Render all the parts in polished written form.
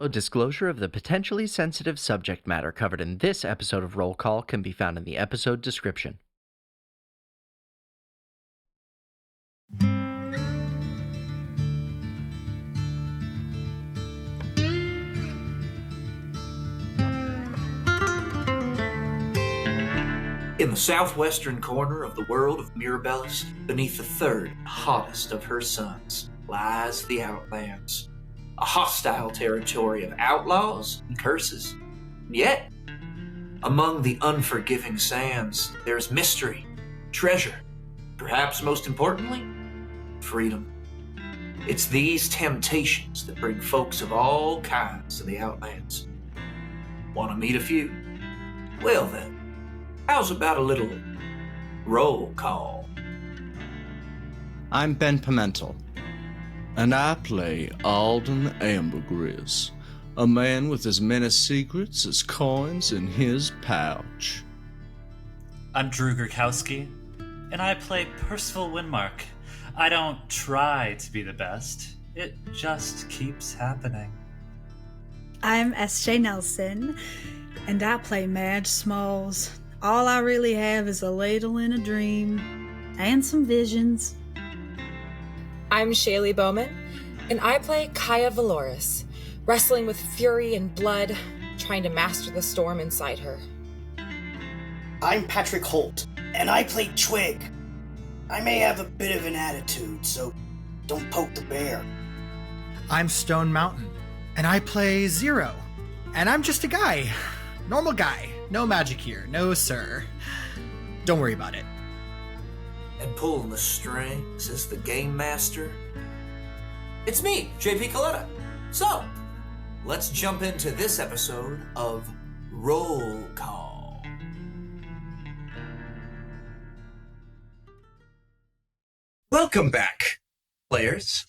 A disclosure of the potentially sensitive subject matter covered in this episode of Roll Call can be found in the episode description. In the southwestern corner of the world of Mirabellis, beneath the third hottest of her suns, lies the Outlands, a hostile territory of outlaws and curses. And yet, among the unforgiving sands, there's mystery, treasure, perhaps most importantly, freedom. It's these temptations that bring folks of all kinds to the Outlands. Want to meet a few? Well then, how's about a little roll call? I'm Ben Pimental, and I play Alden Ambergris, a man with as many secrets as coins in his pouch. I'm Gurkowski, and I play Percival Wynnemark. I don't try to be the best, it just keeps happening. I'm SJ Nelson, and I play Madge Smalls. All I really have is a ladle and a dream, and some visions. I'm Shaylee Bowman, and I play Kaia Vaeloris, wrestling with fury and blood, trying to master the storm inside her. I'm Patrick Holt, and I play Twig. I may have a bit of an attitude, so don't poke the bear. I'm Stone Mountain, and I play Zero. And I'm just a guy. Normal guy. No magic here. No, sir. Don't worry about it. And pulling the strings is the game master. It's me, JP Coletta. So, let's jump into this episode of Roll Call. Welcome back, players,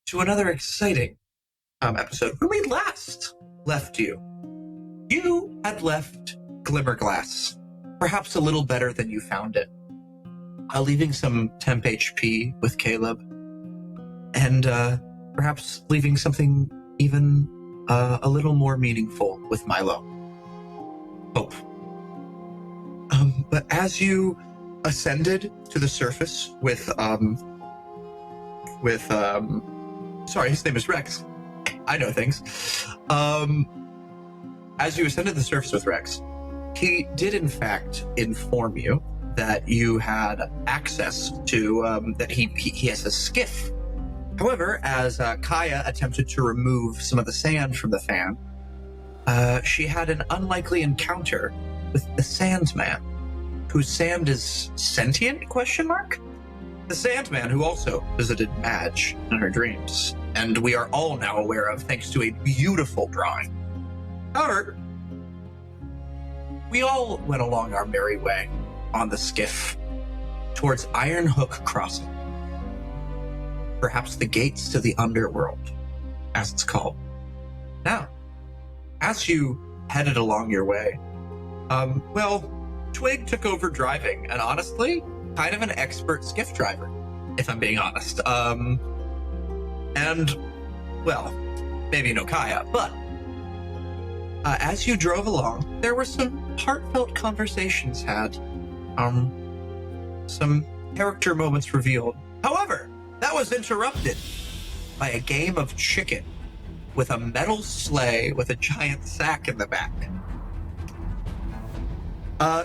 to another exciting episode. When we last left you, you had left Glimmerglass, perhaps a little better than you found it, leaving some temp HP with Caleb, and perhaps leaving something even a little more meaningful with Milo. Hope. But as you ascended to the surface with sorry, his name is Rex. I know things. As you ascended the surface with Rex, he did in fact inform you that you had access to, that he has a skiff. However, as Kaia attempted to remove some of the sand from the fan, she had an unlikely encounter with the Sandman, whose sand is sentient, ? The Sandman who also visited Madge in her dreams, and we are all now aware of thanks to a beautiful drawing. However, we all went along our merry way on the skiff towards Iron Hook Crossing. Perhaps the gates to the underworld, as it's called. Now, as you headed along your way, Twig took over driving, and honestly, kind of an expert skiff driver, if I'm being honest. And, well, maybe no Kaia, but as you drove along, there were some heartfelt conversations had, some character moments revealed. However, that was interrupted by a game of chicken with a metal sleigh with a giant sack in the back.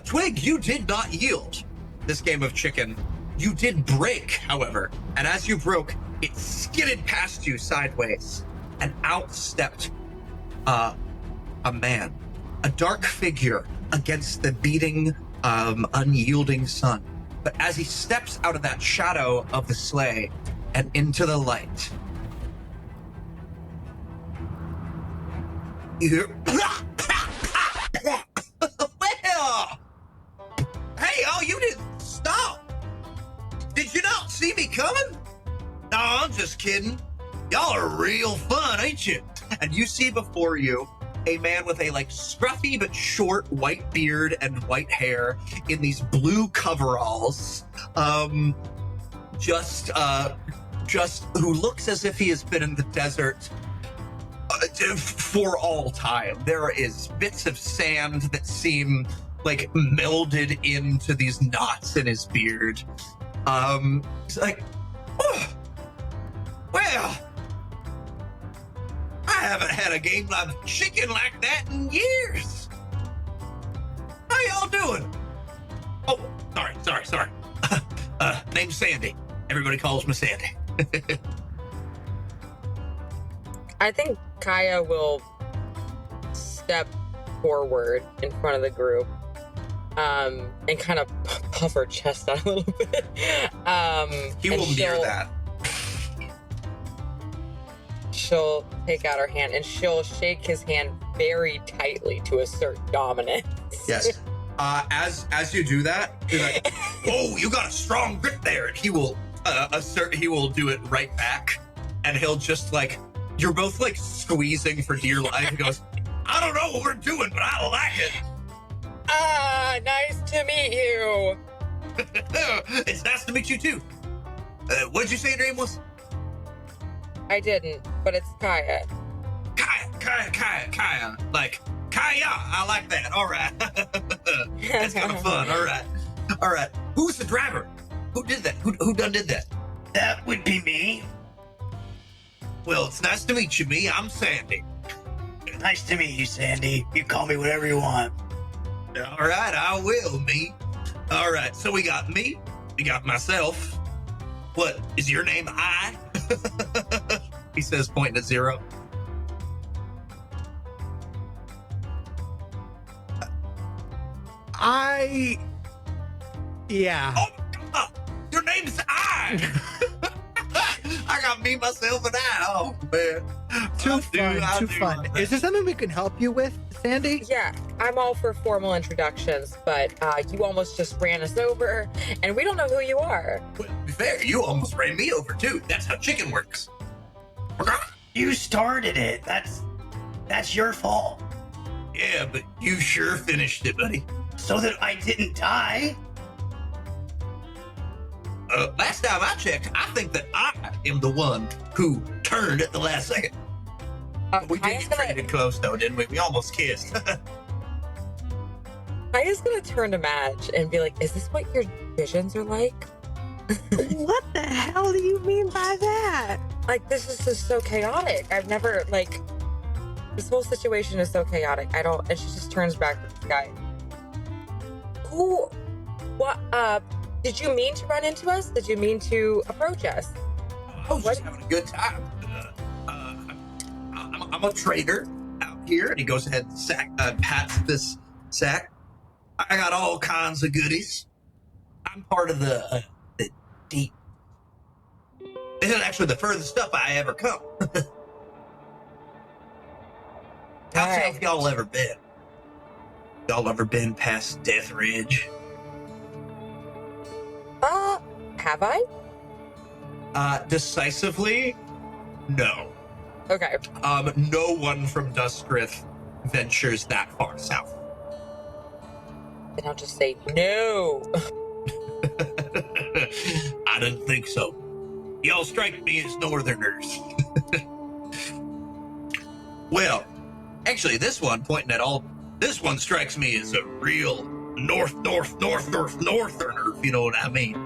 Twig, you did not yield this game of chicken. You did break, however, and as you broke, it skidded past you sideways, and out stepped a man, a dark figure against the beating, unyielding sun. But as he steps out of that shadow of the sleigh and into the light, you hear, well, hey, oh, you didn't stop. Did you not see me coming? No, I'm just kidding. Y'all are real fun, ain't you? And you see before you a man with a scruffy but short white beard and white hair in these blue coveralls, just who looks as if he has been in the desert For all time. There is bits of sand that seem like melded into these knots in his beard. He's like, oh, well, I haven't had a game of chicken like that in years. How y'all doing? Oh, sorry. Name's Sandy. Everybody calls me Sandy. I think Kaia will step forward in front of the group and kind of puff her chest out a little bit. He will near that. She'll take out her hand and she'll shake his hand very tightly to assert dominance. Yes. As you do that, you're like, "Whoa, you got a strong grip there," and he will he will do it right back, and he'll just like, you're both like squeezing for dear life. He goes, "I don't know what we're doing, but I like it." Nice to meet you. It's nice to meet you too. What'd you say your name was? I didn't, but it's Kaia. Kaia. Like, Kaia, I like that. All right. That's kind of fun. All right. Who's the driver? Who did that? Who done did that? That would be me. Well, it's nice to meet you, me. I'm Sandy. Nice to meet you, Sandy. You call me whatever you want. All right, I will, me. All right, so we got me. We got myself. What, is your name I? He says, pointing at 0. Yeah. Oh, your name's I. I got me, myself, and I. Oh, man. Too fun. Is there something we can help you with, Sandy? Yeah, I'm all for formal introductions, but you almost just ran us over, and we don't know who you are. Well, to be fair, you almost ran me over, too. That's how chicken works. You started it. That's your fault. Yeah, but you sure finished it, buddy. So that I didn't die. Last time I checked, I think that I am the one who turned at the last second. We did get traded close, though, didn't we? We almost kissed. Kaia's gonna turn to Madge and be like, "Is this what your visions are like?" What the hell do you mean by that? Like, this is just so chaotic. I've never, like, this whole situation is so chaotic. And she just turns back to this guy. Did you mean to run into us? Did you mean to approach us? I was just having a good time. I'm a trader out here, and he goes ahead and pats this sack. I got all kinds of goodies. I'm part of the deep. This is actually the furthest up I ever come. How south y'all ever been? Y'all ever been past Death Ridge? Have I? Decisively, no. Okay. No one from Dustgrith ventures that far south. Then I'll just say no. I didn't think so. Y'all strike me as northerners. Well, actually, this one, pointing at all, this one strikes me as a real northerner, if you know what I mean.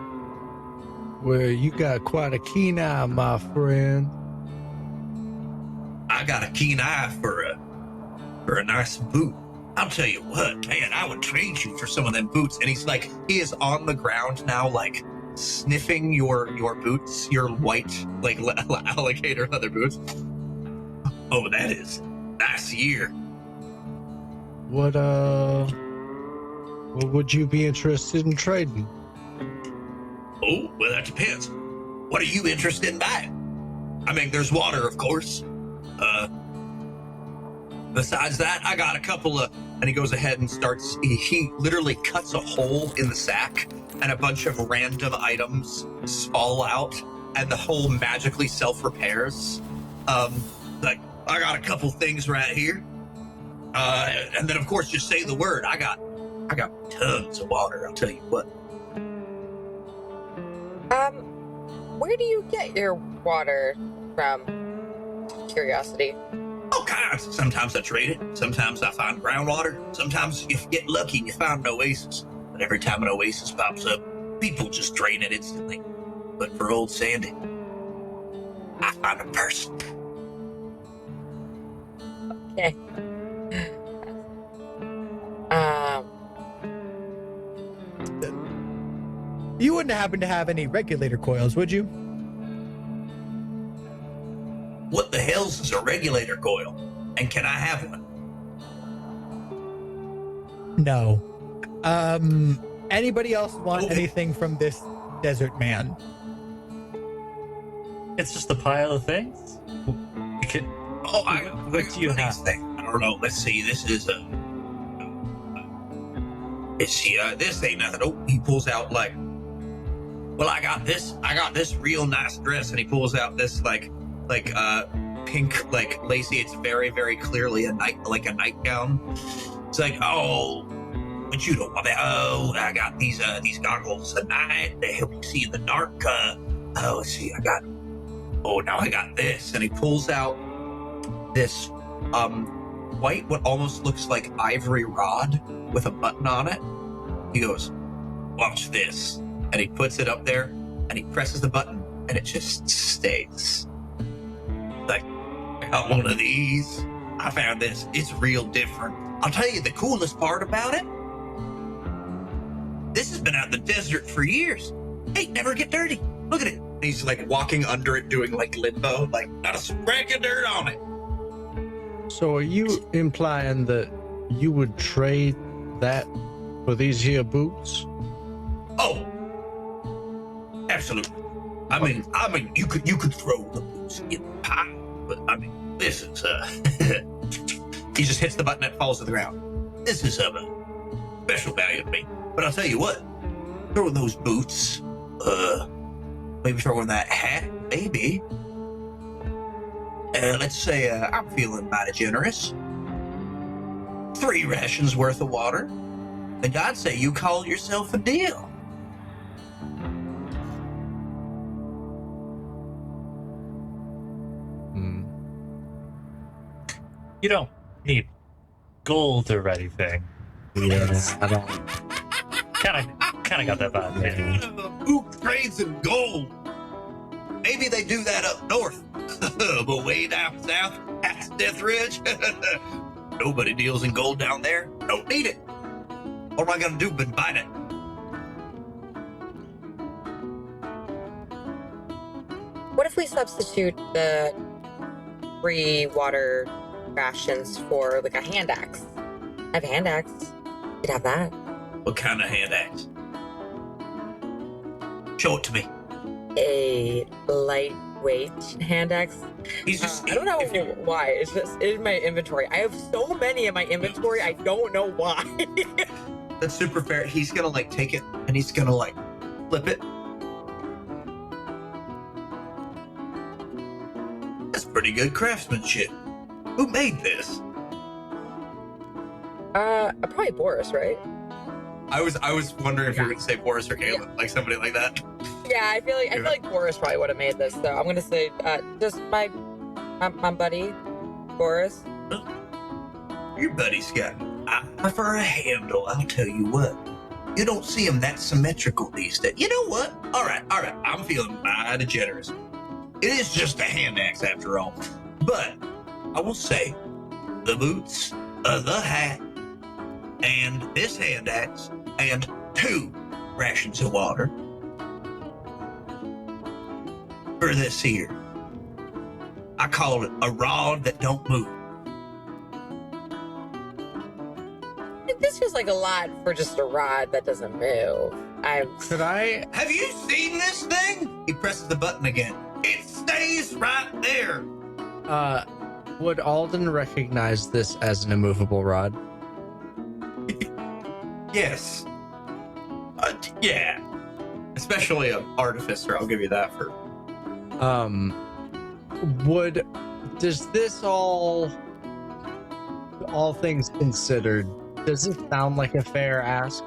Well, you got quite a keen eye, my friend. I got a keen eye for a nice boot. I'll tell you what, man, I would trade you for some of them boots. And he's like, he is on the ground now, like sniffing your boots, your white, like alligator leather boots. Oh, that is nice year. What would you be interested in trading? Oh, well, that depends. What are you interested in buying? I mean, there's water, of course. Besides that, I got a couple of, and he goes ahead and starts, he literally cuts a hole in the sack, and a bunch of random items fall out, and the hole magically self-repairs. Like, I got a couple things right here. And then, of course, just say the word. I got tons of water, I'll tell you what. Where do you get your water from? Curiosity. Oh, kinds. Sometimes I trade it. Sometimes I find groundwater. Sometimes you get lucky and you find an oasis. But every time an oasis pops up, people just drain it instantly. But for old Sandy, I find a person. Okay. You wouldn't happen to have any regulator coils, would you? What the hell's is a regulator coil? And can I have one? No. Anybody else want anything from this desert man? It's just a pile of things. What do you have? I don't know. Let's see. This is a. This ain't nothing. Oh, he pulls out like. Well, I got this real nice dress, and he pulls out this like pink, like lacy. It's very, very clearly a nightgown. It's like, oh, but you don't want that. Oh, I got these goggles at night. They help you see in the dark. Let's see. Now I got this, and he pulls out this white, what almost looks like ivory rod with a button on it. He goes, watch this. And he puts it up there, and he presses the button, and it just stays. Like, I got one of these. I found this. It's real different. I'll tell you the coolest part about it. This has been out in the desert for years. Hey, never get dirty. Look at it. And he's like walking under it, doing like limbo, like not a speck of dirt on it. So are you implying that you would trade that for these here boots? Oh, absolutely. I mean, you could throw the boots in the pie, but I mean, this is he just hits the button and it falls to the ground. This is of a special value to me. But I'll tell you what, throwing those boots, maybe throwing that hat, maybe. Let's say I'm feeling mighty generous. 3 rations worth of water, and I'd say you call yourself a deal. You don't need gold or anything. Yeah, I don't. Kind of got that vibe. Yeah. Who trades in gold? Maybe they do that up north, but way down south, past Death Ridge, nobody deals in gold down there. Don't need it. What am I gonna do but buy it? What if we substitute the 3 water rations for like a hand axe? I have a hand axe. You could have that. What kind of hand axe? Show it to me. A lightweight hand axe. I don't know why. It's just in my inventory. I have so many in my inventory. I don't know why. That's super fair. He's gonna like take it and he's gonna like flip it. That's pretty good craftsmanship. Who made this? Probably Boris, right? I was wondering if you were gonna say Boris or Caleb, like somebody like that. Yeah, I feel like Boris probably would have made this. So I'm gonna say just my buddy, Boris. Your buddy's got. I prefer a handle. I'll tell you what. You don't see him that symmetrical these days. You know what? All right. I'm feeling mighty generous. It is just a hand axe after all. But I will say, the boots, the hat, and this hand axe, and 2 rations of water for this here. I call it a rod that don't move. This feels like a lot for just a rod that doesn't move. Could I? Have you seen this thing? He presses the button again. It stays right there. Would Alden recognize this as an immovable rod? Yes. Yeah. Especially an artificer, I'll give you that for. Does this all things considered, does this sound like a fair ask?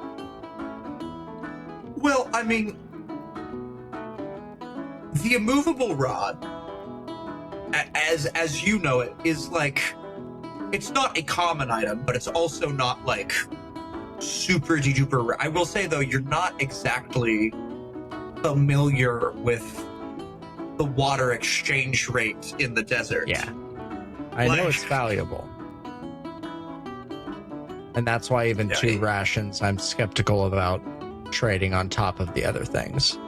Well, I mean, the immovable rod, as you know it, is like it's not a common item, but it's also not like super duper rare. I will say though, you're not exactly familiar with the water exchange rate in the desert. Yeah. I know it's valuable. And that's why even 2 rations, I'm skeptical about trading on top of the other things.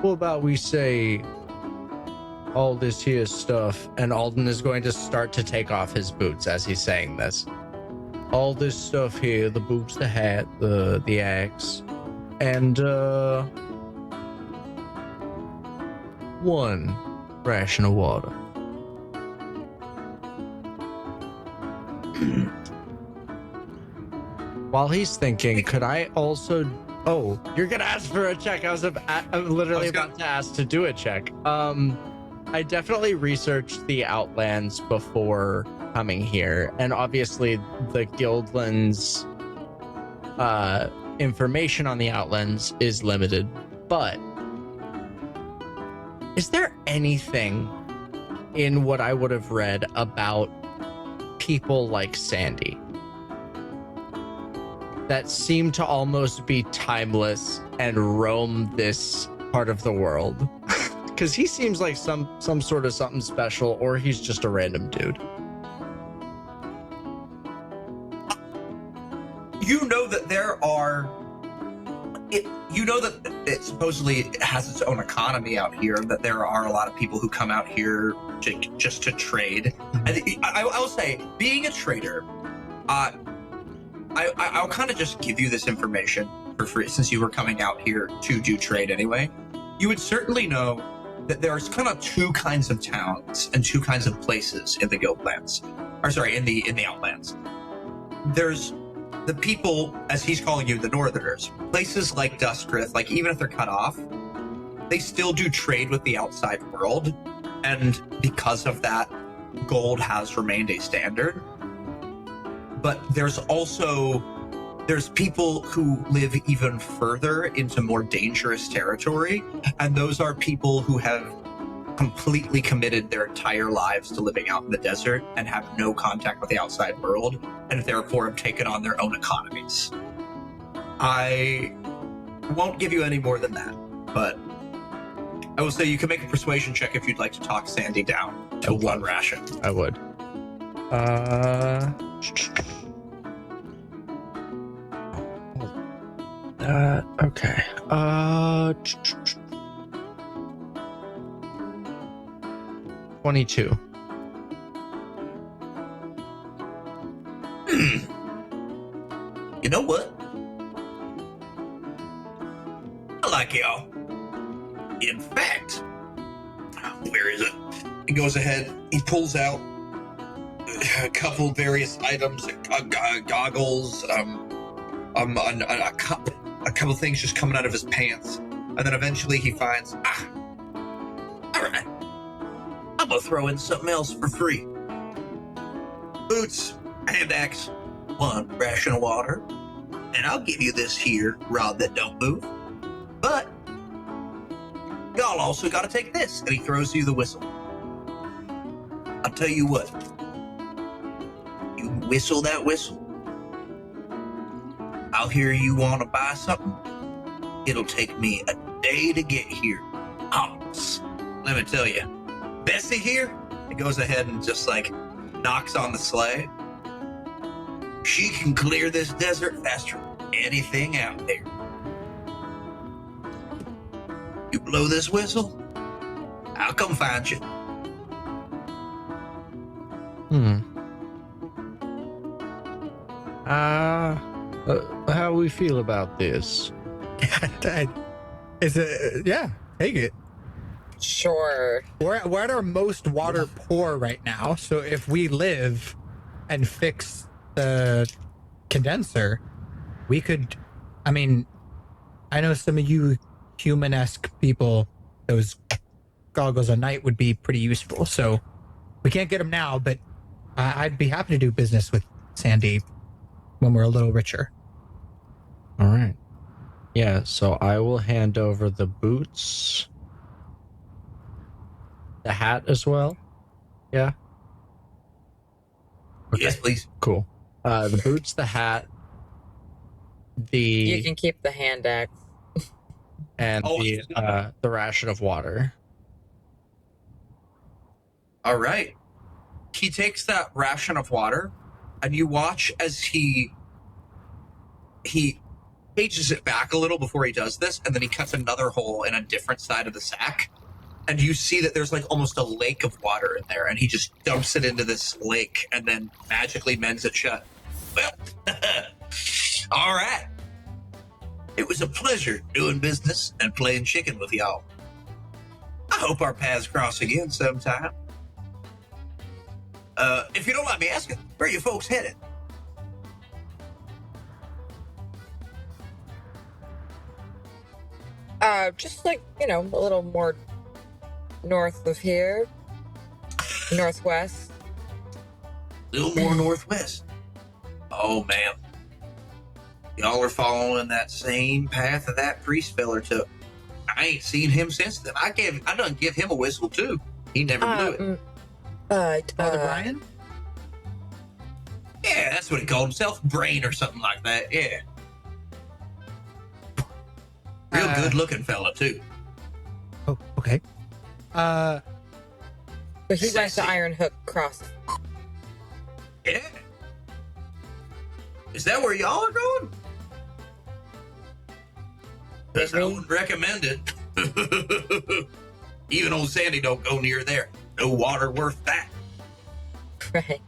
What about we say all this here stuff, and Alden is going to start to take off his boots as he's saying this. All this stuff here, the boots, the hat, the axe, and 1 ration of water. While he's thinking, could I also... Oh, you're gonna ask for a check. I'm literally about to ask to do a check. I definitely researched the Outlands before coming here, and obviously the Guildland's information on the Outlands is limited, but is there anything in what I would have read about people like Sandy that seem to almost be timeless and roam this part of the world? Because he seems like some sort of something special, or he's just a random dude. You know that there are... You know that it supposedly has its own economy out here, that there are a lot of people who come out here just to trade. I will say, being a trader, I'll kind of just give you this information for free, since you were coming out here to do trade anyway. You would certainly know that there's kind of 2 kinds of towns and 2 kinds of places in the Guildlands. Or sorry, in the Outlands. There's the people, as he's calling you, the Northerners. Places like Duskrith, like even if they're cut off, they still do trade with the outside world. And because of that, gold has remained a standard. But there's people who live even further into more dangerous territory, and those are people who have completely committed their entire lives to living out in the desert and have no contact with the outside world, and therefore have taken on their own economies. I won't give you any more than that, but I will say you can make a persuasion check if you'd like to talk Sandy down to 1 ration. I would. Okay. 22. You know what? I like y'all. In fact, where is it? He goes ahead, he pulls out a couple various items, goggles, a couple things just coming out of his pants, and then eventually he finds, all right, I'm gonna throw in something else for free. Boots, hand axe, 1 ration of water, and I'll give you this here rod that don't move, but y'all also gotta take this, and he throws you the whistle. I'll tell you what, you whistle that whistle, I'll hear you want to buy something. It'll take me a day to get here. Let me tell you, Bessie here, it goes ahead and just like knocks on the sleigh. She can clear this desert faster than anything out there. You blow this whistle, I'll come find you. How we feel about this? Yeah, take it. Sure. We're at our most water poor right now, so if we live and fix the condenser, we could... I mean, I know some of you human-esque people, those goggles at night would be pretty useful, so we can't get them now, but I'd be happy to do business with Sandy when we're a little richer. All right. Yeah, so I will hand over the boots the hat as well? Yeah. Okay. Yes, please. Cool. The boots, the hat, You can keep the hand axe. and the ration of water. All right. He takes that ration of water, and you watch as he pages it back a little before he does this, and then he cuts another hole in a different side of the sack, and you see that there's like almost a lake of water in there, and he just dumps it into this lake and then magically mends it shut. Well, all right. It was a pleasure doing business and playing chicken with y'all. I hope our paths cross again sometime. If you don't mind me asking, where are you folks headed? Just like, a little more north of here. Northwest. A little more northwest. Oh, man. Y'all are following that same path that that priest feller took. I ain't seen him since then. I done give him a whistle, too. He never blew it. Father Brian? Yeah, that's what he called himself. Brain or something like that, yeah. Real good-looking fella, too. Oh, okay. But he went to Iron Hook Crossing. Yeah. Is that where y'all are going? Because I wouldn't recommend it. Even old Sandy don't go near there. No water worth that. Right.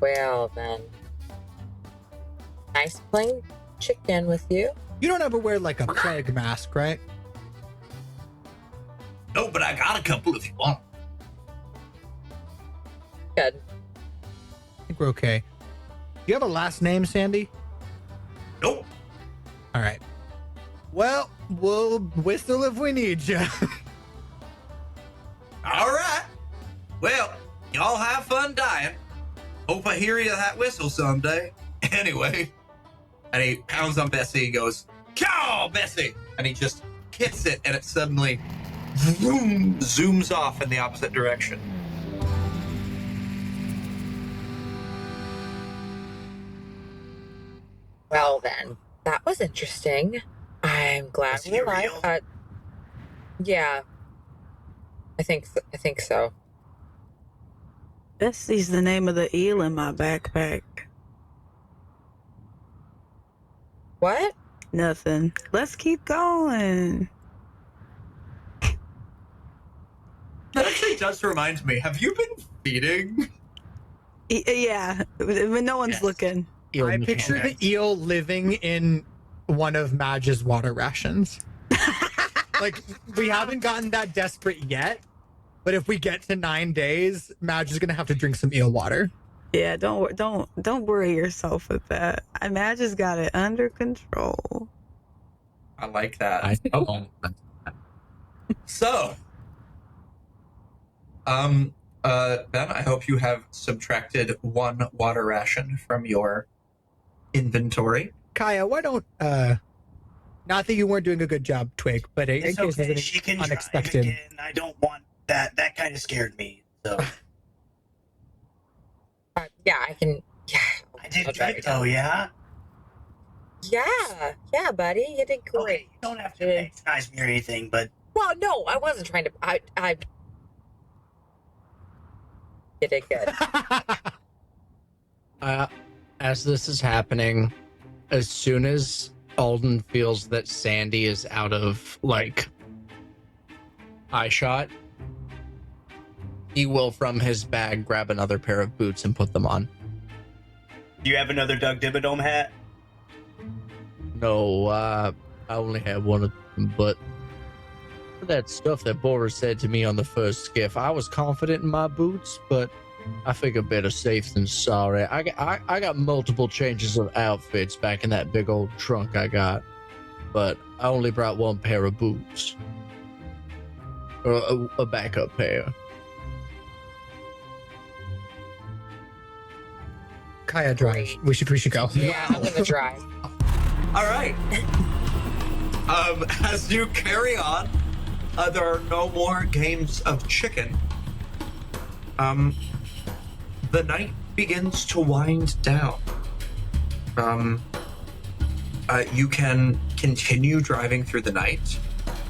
Well, then. Nice playing chicken with you. You don't ever wear like a plague mask, right? No, but I got a couple if you want. Good. I think we're okay. Do you have a last name, Sandy? Nope. All right. Well, we'll whistle if we need you. All right. Well, y'all have fun dying. Hope I hear you that whistle someday. Anyway. And he pounds on Bessie and goes, "Caw, Bessie!" And he just hits it, and it suddenly zooms off in the opposite direction. Well, then. That was interesting. I'm glad Was he we're alive. real? Yeah. I think so. Bessie's the name of the eel in my backpack. What? Nothing. Let's keep going. That actually just reminds me, have you been feeding? Yeah, when no one's looking. I picture the eel living in one of Madge's water rations. Like, we haven't gotten that desperate yet, but if we get to 9 days, Madge is gonna have to drink some eel water. Yeah, don't worry yourself with that. Madge has got it under control. I like that. So, Ben, I hope you have subtracted 1 water ration from your inventory. Kaia, why don't not that you weren't doing a good job, Twig, but in It's case okay. there's She anything can unexpected. drive again. I don't want that. That kind of scared me. So Yeah, I can. Yeah. I did I'll drive good it down. though. Yeah. Yeah, buddy. You did great. Okay. You don't have to patronize me or anything, but Well, no, I wasn't trying to. I. You did good. As this is happening, as soon as Alden feels that Sandy is out of, eye shot, he will, from his bag, grab another pair of boots and put them on. do you have another Doug Dimmadome hat? No, I only have one of them, but that stuff that Boris said to me on the first skiff, I was confident in my boots, but I figure better safe than sorry. I got multiple changes of outfits back in that big old trunk I got, but I only brought 1 pair of boots. Or a backup pair. Kaia drives. We should go. Yeah, I'm gonna drive. All right. As you carry on, there are no more games of chicken. The night begins to wind down. You can continue driving through the night,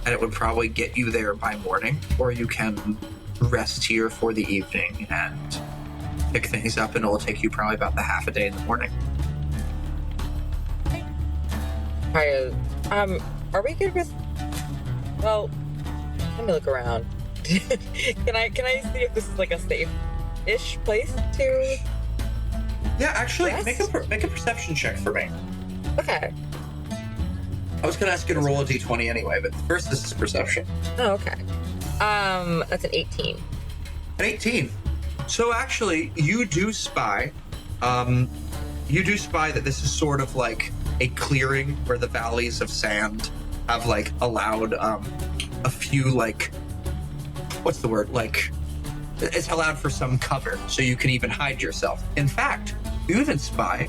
and it would probably get you there by morning, or you can rest here for the evening and pick things up, and it will take you probably about the half a day in the morning. Kaia, are we good with? Well, let me look around. Can I see if this is like a safe-ish place to? Yeah, actually, rest? make a perception check for me. Okay. I was gonna ask you to roll a d20 anyway, but first this is perception. Oh, okay. That's an 18. An 18. So actually, you do spy that this is sort of like a clearing where the valleys of sand have like allowed a few like, what's the word? Like, it's allowed for some cover, so you can even hide yourself. In fact, you even spy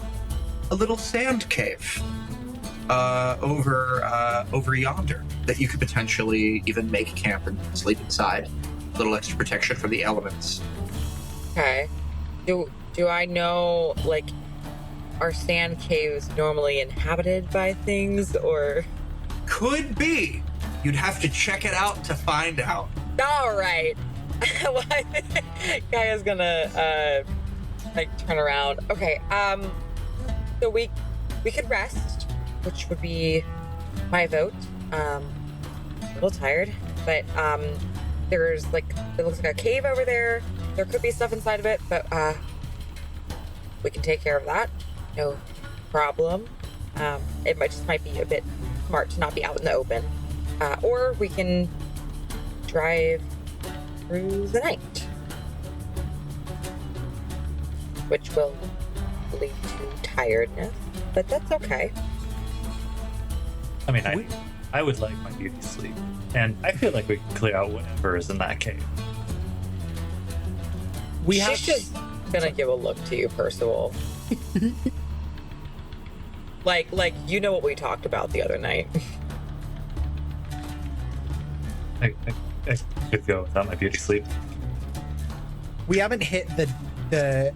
a little sand cave over yonder that you could potentially even make camp and sleep inside. A little extra protection from the elements. Okay. Do I know, like, are sand caves normally inhabited by things, or? Could be. You'd have to check it out to find out. All right. Well, Kaia's gonna turn around. Okay. So we could rest, which would be my vote. A little tired, but there's it looks like a cave over there. There could be stuff inside of it, but we can take care of that. No problem. It might be a bit smart to not be out in the open. Or we can drive through the night, which will lead to tiredness, but that's okay. I mean, I would like my beauty sleep, and I feel like we can clear out whatever is in that cave. She's just gonna give a look to you, Percival. like you know what we talked about the other night. I could go without my beauty sleep. We haven't hit the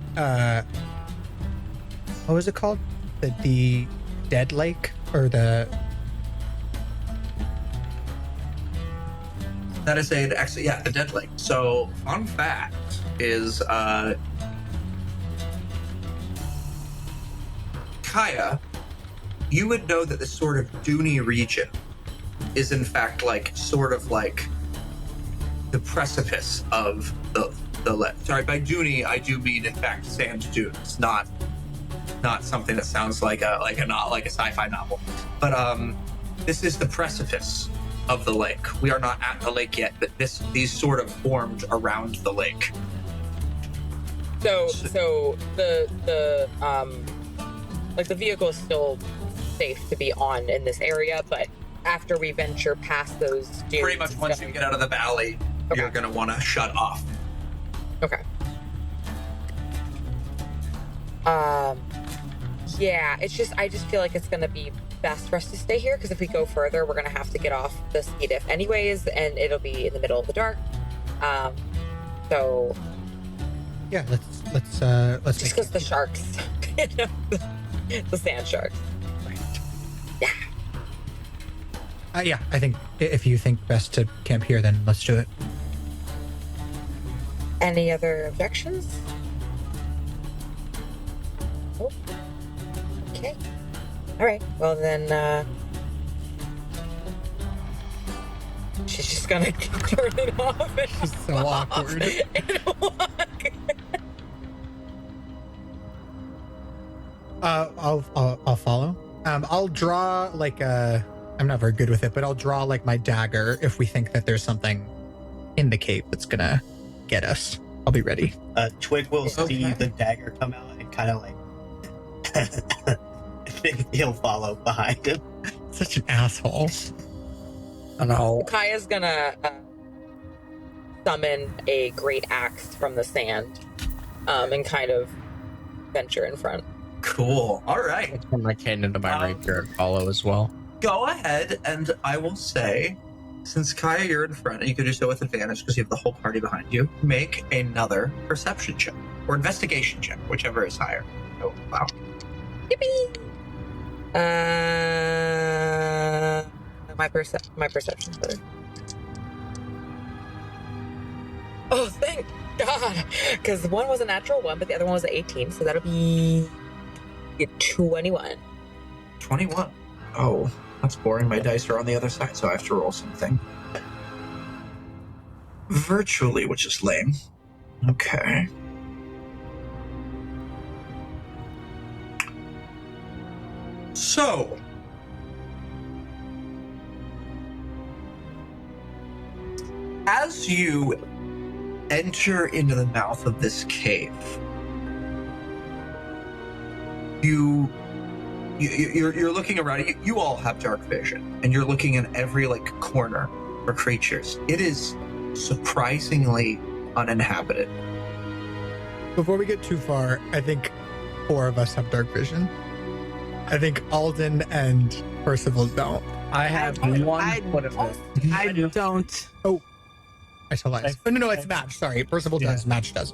what was it called? The dead lake, or the? That is the dead lake. So, fun fact is, Kaia, you would know that this sort of Dune region is in fact sort of like the precipice of the lake. Sorry, by Dune I do mean in fact sand dunes, not something that sounds like a sci-fi novel. But this is the precipice of the lake. We are not at the lake yet, but these sort of formed around the lake. So the vehicle is still safe to be on in this area, but after we venture past those dunes, pretty much once you get out of the valley, okay, you're gonna want to shut off. Okay. Yeah, I just feel like it's gonna be best for us to stay here, because if we go further, we're gonna have to get off the ski diff anyways, and it'll be in the middle of the dark. So yeah, let's just because the sharks, the sand sharks. Right. Yeah. Yeah, I think if you think best to camp here, then let's do it. Any other objections? Oh. Okay. All right. Well then, she's just gonna turn it off. And so awkward. And walk. I'll follow. I'll draw I'm not very good with it, but I'll draw my dagger if we think that there's something in the cave that's gonna get us. I'll be ready. Twig will see the dagger come out and kind of he'll follow behind him. Such an asshole. I know. Kaia's gonna summon a great axe from the sand, and kind of venture in front. Cool. All right. Turn my cane into my rapier and follow as well. Go ahead, and I will say, Since Kaia, you're in front, and you can do so with advantage because you have the whole party behind you, make another perception check. Or investigation check, whichever is higher. Oh, wow. Yippee! My perception's better. Oh, thank God! Because one was a natural 1, but the other one was an 18, so that'll be 21. 21. Oh, that's boring. My dice are on the other side, so I have to roll something. Virtually, which is lame. Okay. So, as you enter into the mouth of this cave, you're looking around. You all have dark vision, and you're looking in every corner for creatures. It is surprisingly uninhabited. Before we get too far, I think 4 of us have dark vision. I think Alden and Percival don't. I have one foot of it. I don't. Oh, I tell lies. Oh, no, it's Madge. Sorry, Percival does. Madge does.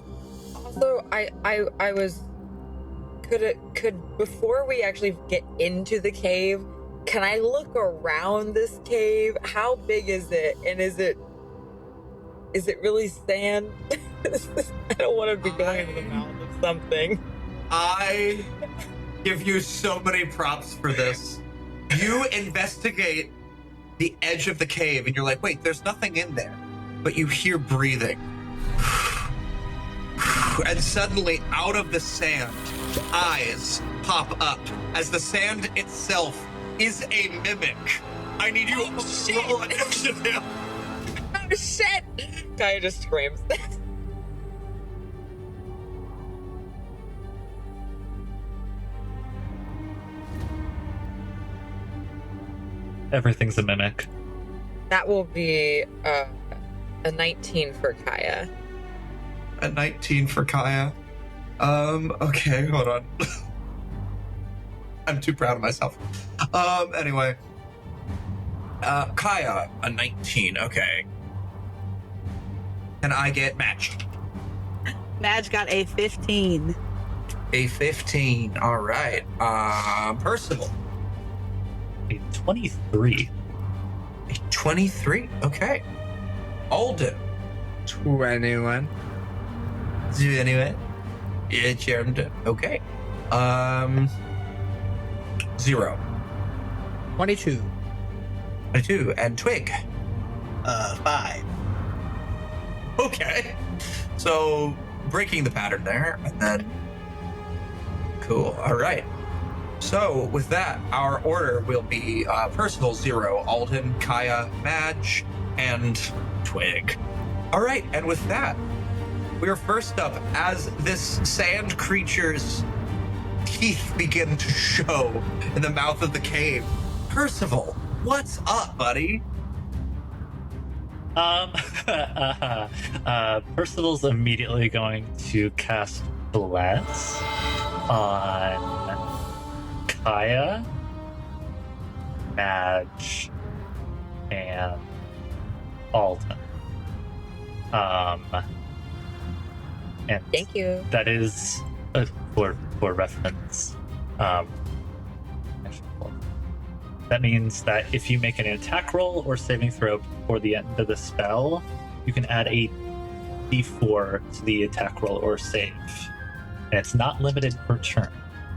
Also, I was. Could before we actually get into the cave, can I look around this cave? How big is it? And is it really sand? I don't want to be going into the mouth of something. I give you so many props for this. You investigate the edge of the cave and you're like, wait, there's nothing in there. But you hear breathing. And suddenly, out of the sand, eyes pop up as the sand itself is a mimic. I need you to roll initiative. Oh, shit! Kaia just screams. Everything's a mimic. That will be a 19 for Kaia. A 19 for Kaia. Okay, hold on. I'm too proud of myself. Anyway. Kaia, a 19, okay. Can I get Madge? Madge got a 15. A 15, alright. Percival. A 23. A 23, okay. Alden. 21. Anyway. Yeah, charmed. Okay. 0. 22. 22. And Twig. 5. Okay. So, breaking the pattern there, and then... Cool. All right. So, with that, our order will be Percival 0, Alden, Kaia, Madge, and Twig. All right, and with that, we're first up as this sand creature's teeth begin to show in the mouth of the cave. Percival, what's up, buddy? Percival's immediately going to cast Bless on Kaia, Madge, and Alden. And Thank you. that is for reference. That means that if you make an attack roll or saving throw before the end of the spell, you can add a d4 to the attack roll or save. And it's not limited per turn,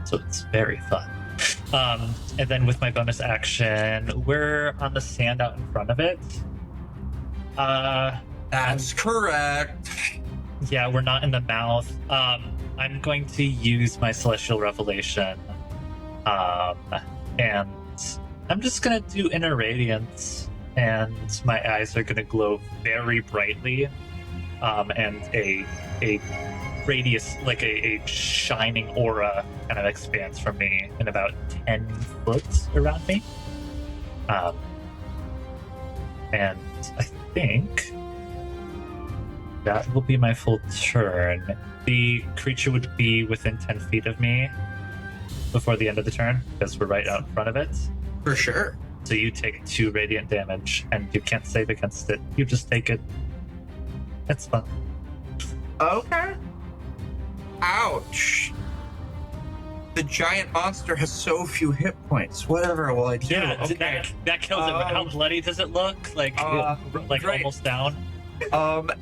so it's very fun. And then with my bonus action, we're on the sand out in front of it. That's correct. Yeah, we're not in the mouth. I'm going to use my Celestial Revelation. And I'm just going to do Inner Radiance. And my eyes are going to glow very brightly. And a radius, like a shining aura kind of expands from me in about 10 foot around me. And I think that will be my full turn. The creature would be within 10 feet of me before the end of the turn, because we're right out in front of it. For sure. So you take 2 radiant damage, and you can't save against it. You just take it. It's fun. Okay. Ouch. The giant monster has so few hit points. Whatever will I do? Yeah, Okay. that kills it. But how bloody does it look? Like Great. almost down?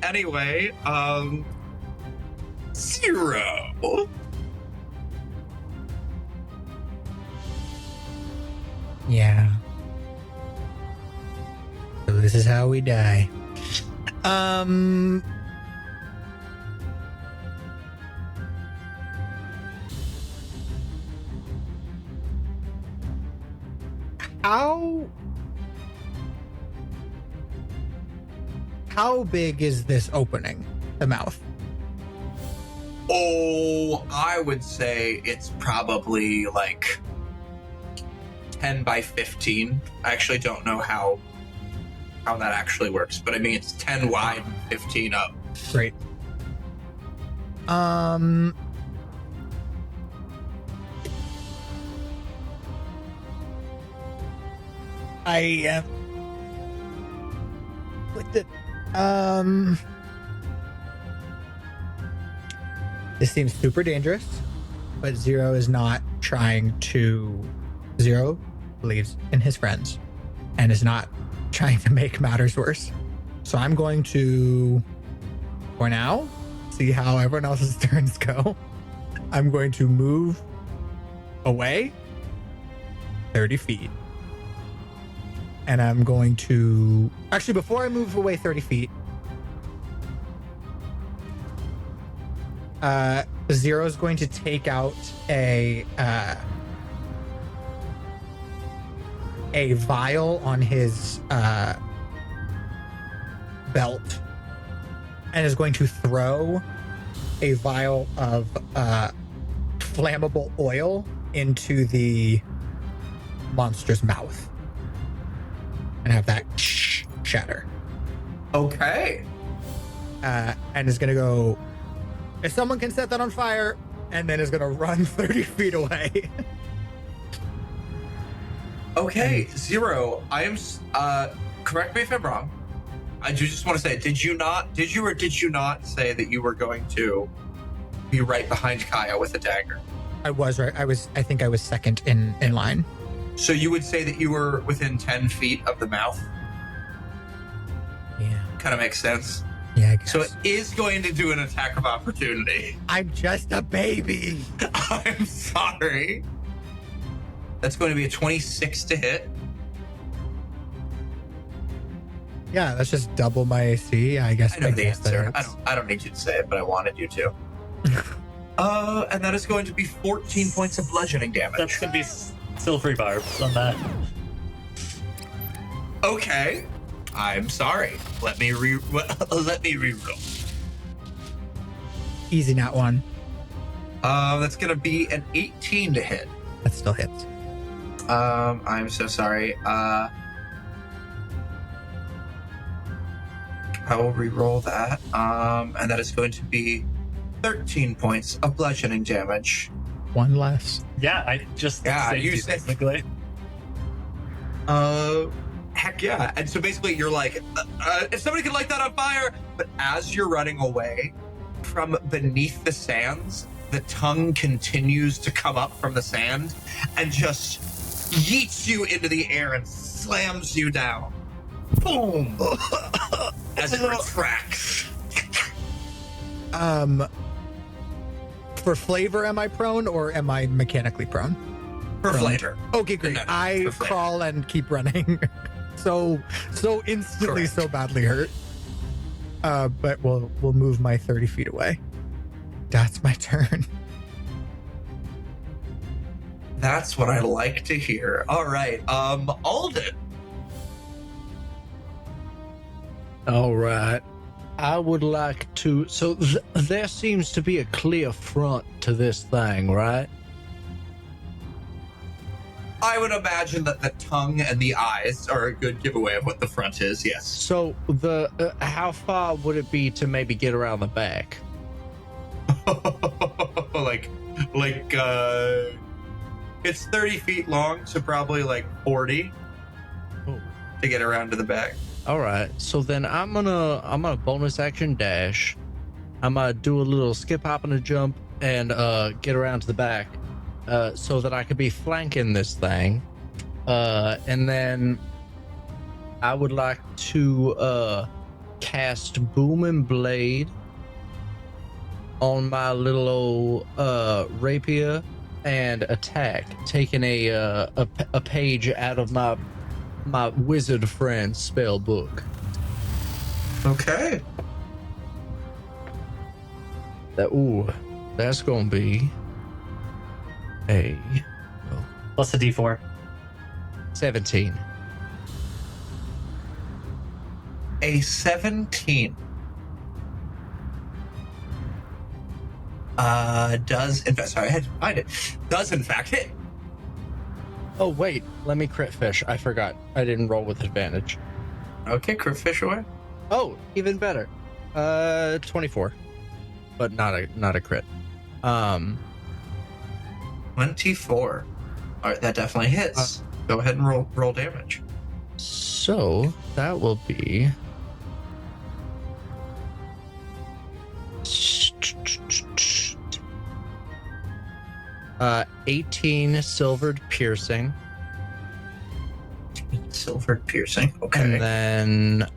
Anyway, 0. Yeah. So this is how we die. How big is this opening? The mouth? Oh, I would say it's probably like 10 by 15. I actually don't know how that actually works, but I mean it's 10 wide, 15 up. Great. This seems super dangerous, but Zero is not trying to. Zero believes in his friends and is not trying to make matters worse. So I'm going to, for now, see how everyone else's turns go. I'm going to move away 30 feet. And I'm going to... Actually, before I move away 30 feet, Zero's going to take out a vial on his belt and is going to throw a vial of flammable oil into the monster's mouth and have that shatter. Okay. And is going to go, if someone can set that on fire, and then is going to run 30 feet away. Okay, Zero, I am, correct me if I'm wrong. I do just want to say, did you not say that you were going to be right behind Kaia with a dagger? I was right. I think I was second in line. So you would say that you were within 10 feet of the mouth? Yeah. Kind of makes sense. Yeah, I guess. So it is going to do an attack of opportunity. I'm just a baby. I'm sorry. That's going to be a 26 to hit. Yeah, that's just double my AC. I guess. I know the guess that answer. hurts. I don't need you to say it, but I wanted you to. And that is going to be 14 points of bludgeoning damage. That's going to be silvery barbs on that. Okay. I'm sorry. Let me reroll. Easy, not one. That's going to be an 18 to hit. That still hits. I'm so sorry. I will re-roll that. And that is going to be 13 points of bludgeoning damage. One less. Yeah, I just saved you said basically. Heck yeah. And so basically you're like, if somebody could light that on fire, but as you're running away from beneath the sands, the tongue continues to come up from the sand and just yeets you into the air and slams you down. Boom! As it retracts. For flavor, am I prone or am I mechanically prone? For flavor. Okay, great. No, I crawl and keep running. so instantly, Correct. so badly hurt. But we'll move my 30 feet away. That's my turn. That's what I like to hear. All right, Alden. All right. I would like to. So there seems to be a clear front to this thing, right? I would imagine that the tongue and the eyes are a good giveaway of what the front is. Yes. So how far would it be to maybe get around the back? like, it's 30 feet long, so probably like 40. to get around to the back. All right, so then I'm gonna bonus action dash. I'm gonna do a little skip, hop, and a jump, and get around to the back, so that I could be flanking this thing. And then I would like to cast Bowman Blade on my little old rapier and attack, taking a page out of my wizard friend's spell book. Okay. That's gonna be a Plus a D4. 17. A 17. Does in fact, sorry, I had to find it. Does in fact hit. Oh wait, let me crit fish. I forgot. I didn't roll with advantage. Okay, crit fish away. Oh, even better. 24, but not a crit. 24. All right, that definitely hits. Go ahead and roll damage. So that will be 18 silvered piercing. Silvered piercing. Okay. And then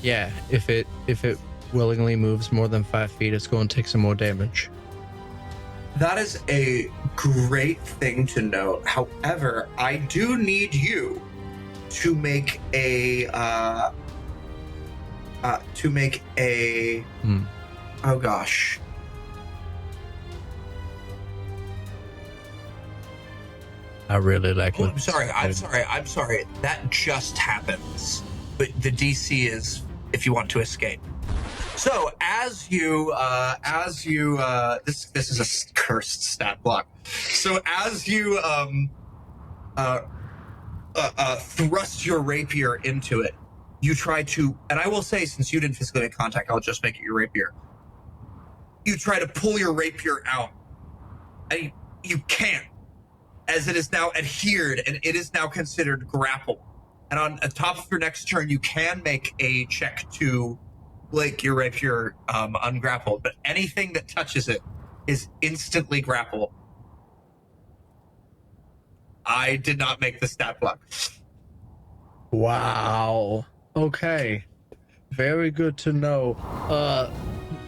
yeah, if it willingly moves more than 5 feet, it's going to take some more damage. That is a great thing to note. However, I do need you to make a oh gosh. I really like Oh, it. I'm sorry. That just happens. But the DC is if you want to escape. So as you this is a cursed stat block. So as you thrust your rapier into it, you try to, and I will say, since you didn't physically make contact, I'll just make it your rapier. You try to pull your rapier out, and you can't, as it is now adhered and it is now considered grapple. And on the top of your next turn, you can make a check to like your rapier ungrappled, but anything that touches it is instantly grappled. I did not make the stat block. Wow. Okay. Very good to know.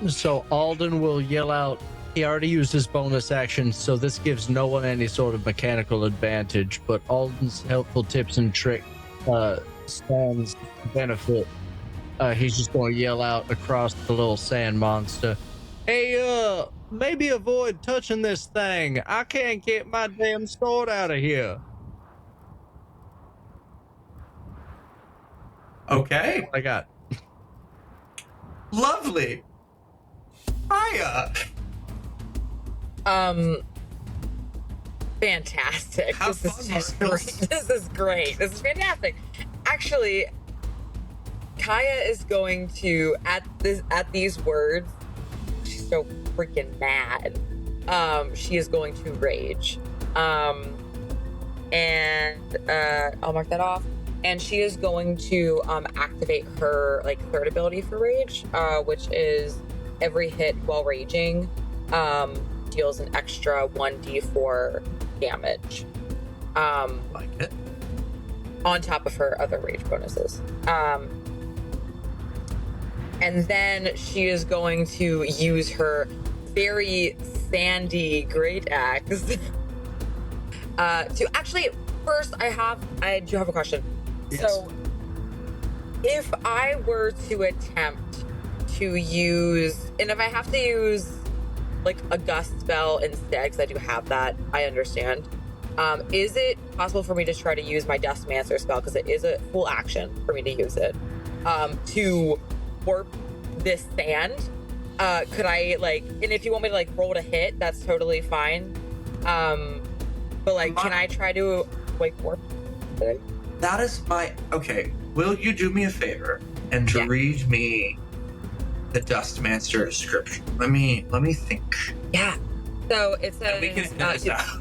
So Alden will yell out. He already used his bonus action, so this gives no one any sort of mechanical advantage, but Alden's helpful tips and trick stands to benefit. He's just going to yell out across the little sand monster, "Hey, maybe avoid touching this thing. I can't get my damn sword out of here." Okay. I got. Lovely. Kaia. Fantastic. Have This fun, is just Marcos. great. This is great. This is fantastic. Actually, Kaia is going to at these words, she's so freaking mad. She is going to rage. And I'll mark that off. And she is going to activate her third ability for rage, which is every hit while raging deals an extra 1d4 damage. Like it. On top of her other rage bonuses. And then she is going to use her very sandy great axe to actually, first I do have a question. Yes. So if I were to attempt to use, and if I have to use like a gust spell instead, because I do have that, I understand. Is it possible for me to try to use my Dustmancer spell, because it is a full action for me to use it, to warp this sand? Could I and if you want me to roll to hit, that's totally fine. But can I try to warp it? That is okay. Will you do me a favor and read me the Dustmancer description? Let me think. Yeah. So it says And we can edit this out.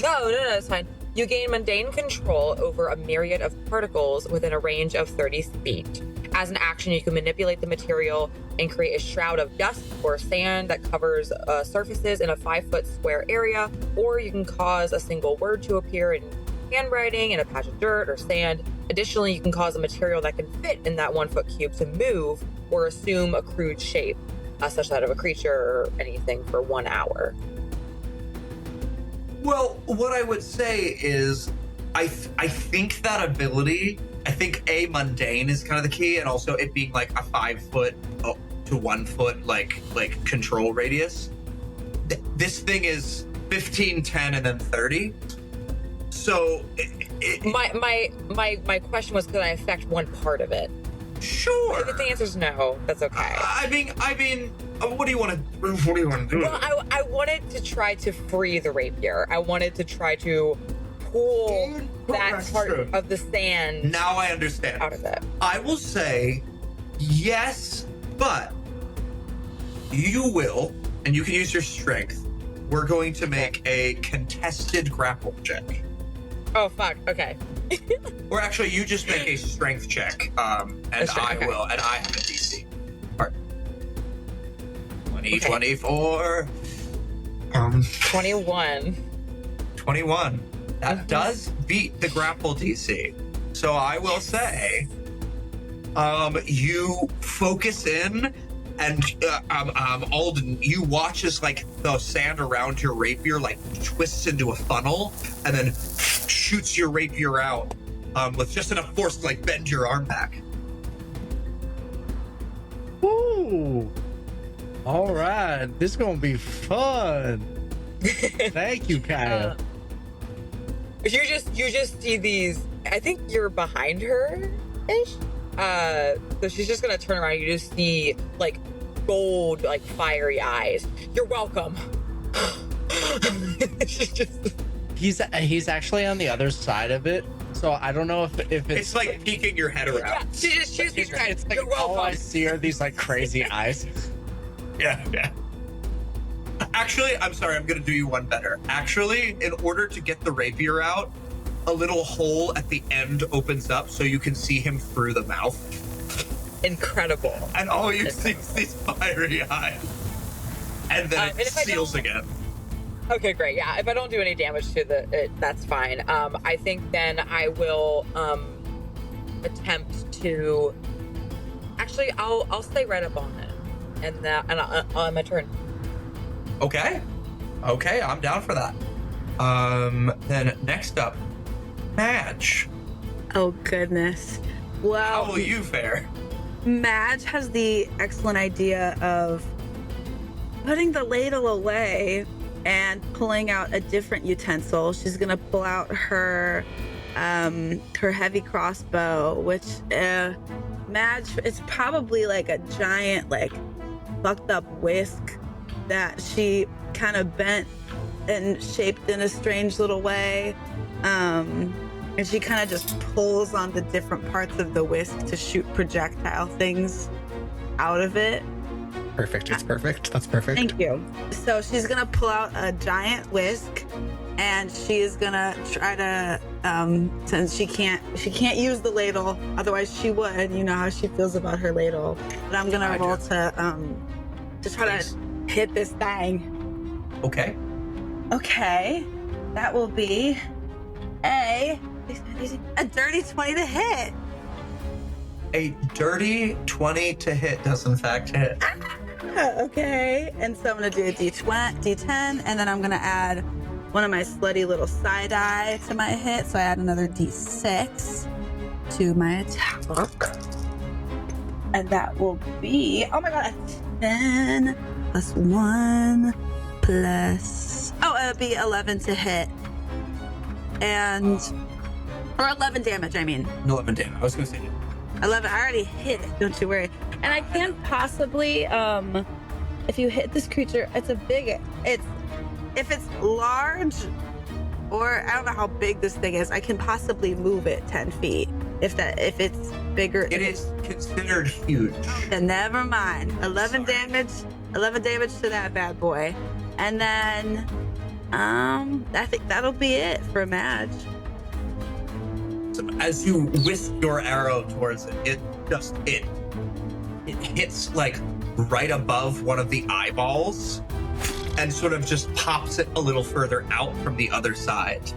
no, it's fine. You gain mundane control over a myriad of particles within a range of 30 feet. As an action, you can manipulate the material and create a shroud of dust or sand that covers surfaces in a 5-foot square area, or you can cause a single word to appear in handwriting in a patch of dirt or sand. Additionally, you can cause a material that can fit in that 1-foot cube to move or assume a crude shape, such that of a creature or anything for 1 hour. Well, what I would say is, I think that ability, I think a mundane is kind of the key, and also it being like a 5-foot to 1 foot like control radius. This thing is 15, 10, and then 30. So my question was, could I affect one part of it? Sure. If the answer is no, that's okay. I mean, what do you want to do? Well, I wanted to try to free the rapier. I wanted to try to pull that part of the sand. Now I understand. Out of it. I will say yes, but you will, and you can use your strength. We're going to make a contested grapple check. Oh, fuck. Okay. Or actually, you just make a strength check, and I will, and I have a DC. All right. 20, 24. 21. 21. That does beat the grapple DC. So I will say, you focus in, and Alden, you watch as like the sand around your rapier like twists into a funnel, and then shoots your rapier out with just enough force to like bend your arm back. Ooh. All right, this is gonna be fun. Thank you, Kaia. You just see these. I think you're behind her ish. So she's just gonna turn around. You just see like gold, like fiery eyes. You're welcome. She's just. He's actually on the other side of it, so I don't know if it's like peeking your head around. Yeah, she's right. It's like You're welcome. all I see are these like crazy eyes. Yeah. Actually, I'm sorry, I'm gonna do you one better. Actually, in order to get the rapier out, a little hole at the end opens up so you can see him through the mouth. Incredible. And all you see is these fiery eyes. And then it seals again. Okay, great. Yeah, if I don't do any damage to it, that's fine. I think then I will attempt to. Actually, I'll stay right up on it, and on my turn. Okay, I'm down for that. Then next up, Madge. Oh goodness. Well, how will you fare? Madge has the excellent idea of putting the ladle away and pulling out a different utensil. She's gonna pull out her heavy crossbow, which Madge is probably like a giant, like fucked up whisk that she kind of bent and shaped in a strange little way. And she kind of just pulls on the different parts of the whisk to shoot projectile things out of it. Perfect. It's perfect. That's perfect. Thank you. So she's gonna pull out a giant whisk, and she is gonna try to, since she can't use the ladle, otherwise she would. You know how she feels about her ladle. But I'm gonna roll to try to hit this thing. Okay. Okay, that will be a dirty 20 to hit. A dirty 20 to hit does in fact hit. Okay, and so I'm gonna do a D10, and then I'm gonna add one of my slutty little side eye to my hit, so I add another D6 to my attack. And that will be, oh my god, 10 plus 1 plus, it'll be 11 to hit. And, or 11 damage, I mean. 11 damage, I was gonna say. 11, I already hit it, don't you worry. And I can't possibly, if you hit this creature, if it's large, or I don't know how big this thing is, I can possibly move it 10 feet. If it's bigger. It is considered huge. Then never mind. 11 damage to that bad boy. And then I think that'll be it for Madge. So as you whisk your arrow towards it, it hits like right above one of the eyeballs and sort of just pops it a little further out from the other side.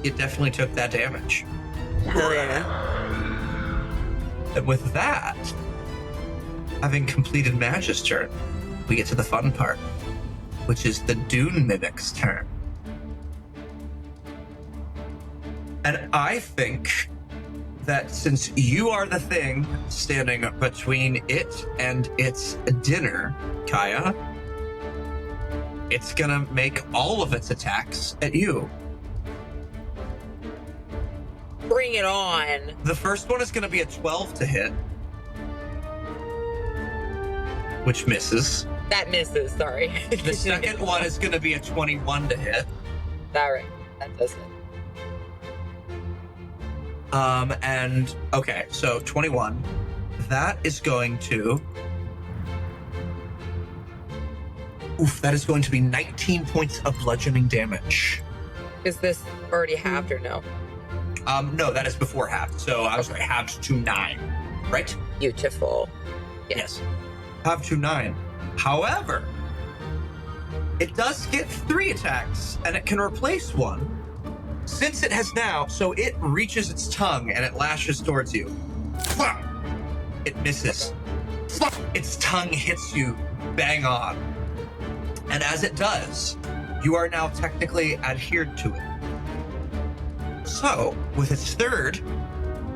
It definitely took that damage. Hell yeah. And with that, having completed Madge's turn, we get to the fun part, which is the Dune Mimic's turn. And I think that since you are the thing standing between it and its dinner, Kaia, it's gonna make all of its attacks at you. Bring it on. The first one is gonna be a 12 to hit, which misses. That misses, sorry. The second one is gonna be a 21 to hit. All right, that does it. And okay, so 21. That is going to. That is going to be 19 points of bludgeoning damage. Is this already halved or no? No, that is before halved. So I was sorry, halved to 9, right? Beautiful. Yes. Halved to 9. However, it does get 3 attacks, and it can replace one. Since it has now, so it reaches its tongue and it lashes towards you. It misses. Its tongue hits you bang on. And as it does, you are now technically adhered to it. So, with its third,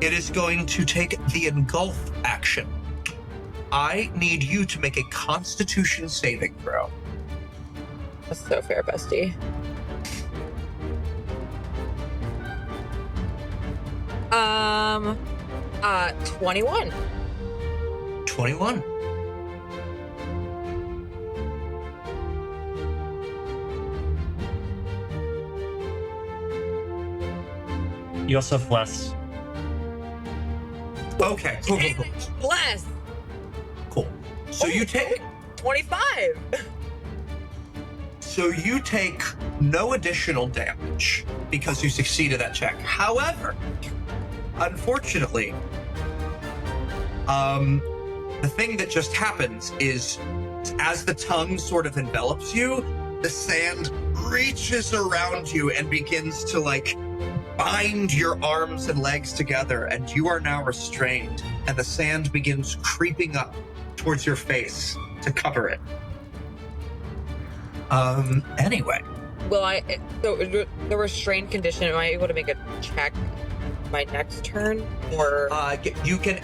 it is going to take the engulf action. I need you to make a Constitution saving throw. That's so fair, bestie. 21. 21. You also have less. Okay, cool. Bless. Cool. So you take 25. So you take no additional damage because you succeeded that check. However, unfortunately, the thing that just happens is as the tongue sort of envelops you, the sand reaches around you and begins to like bind your arms and legs together, and you are now restrained, and the sand begins creeping up towards your face to cover it. Anyway. So the restrained condition, am I able to make a check my next turn? Or you can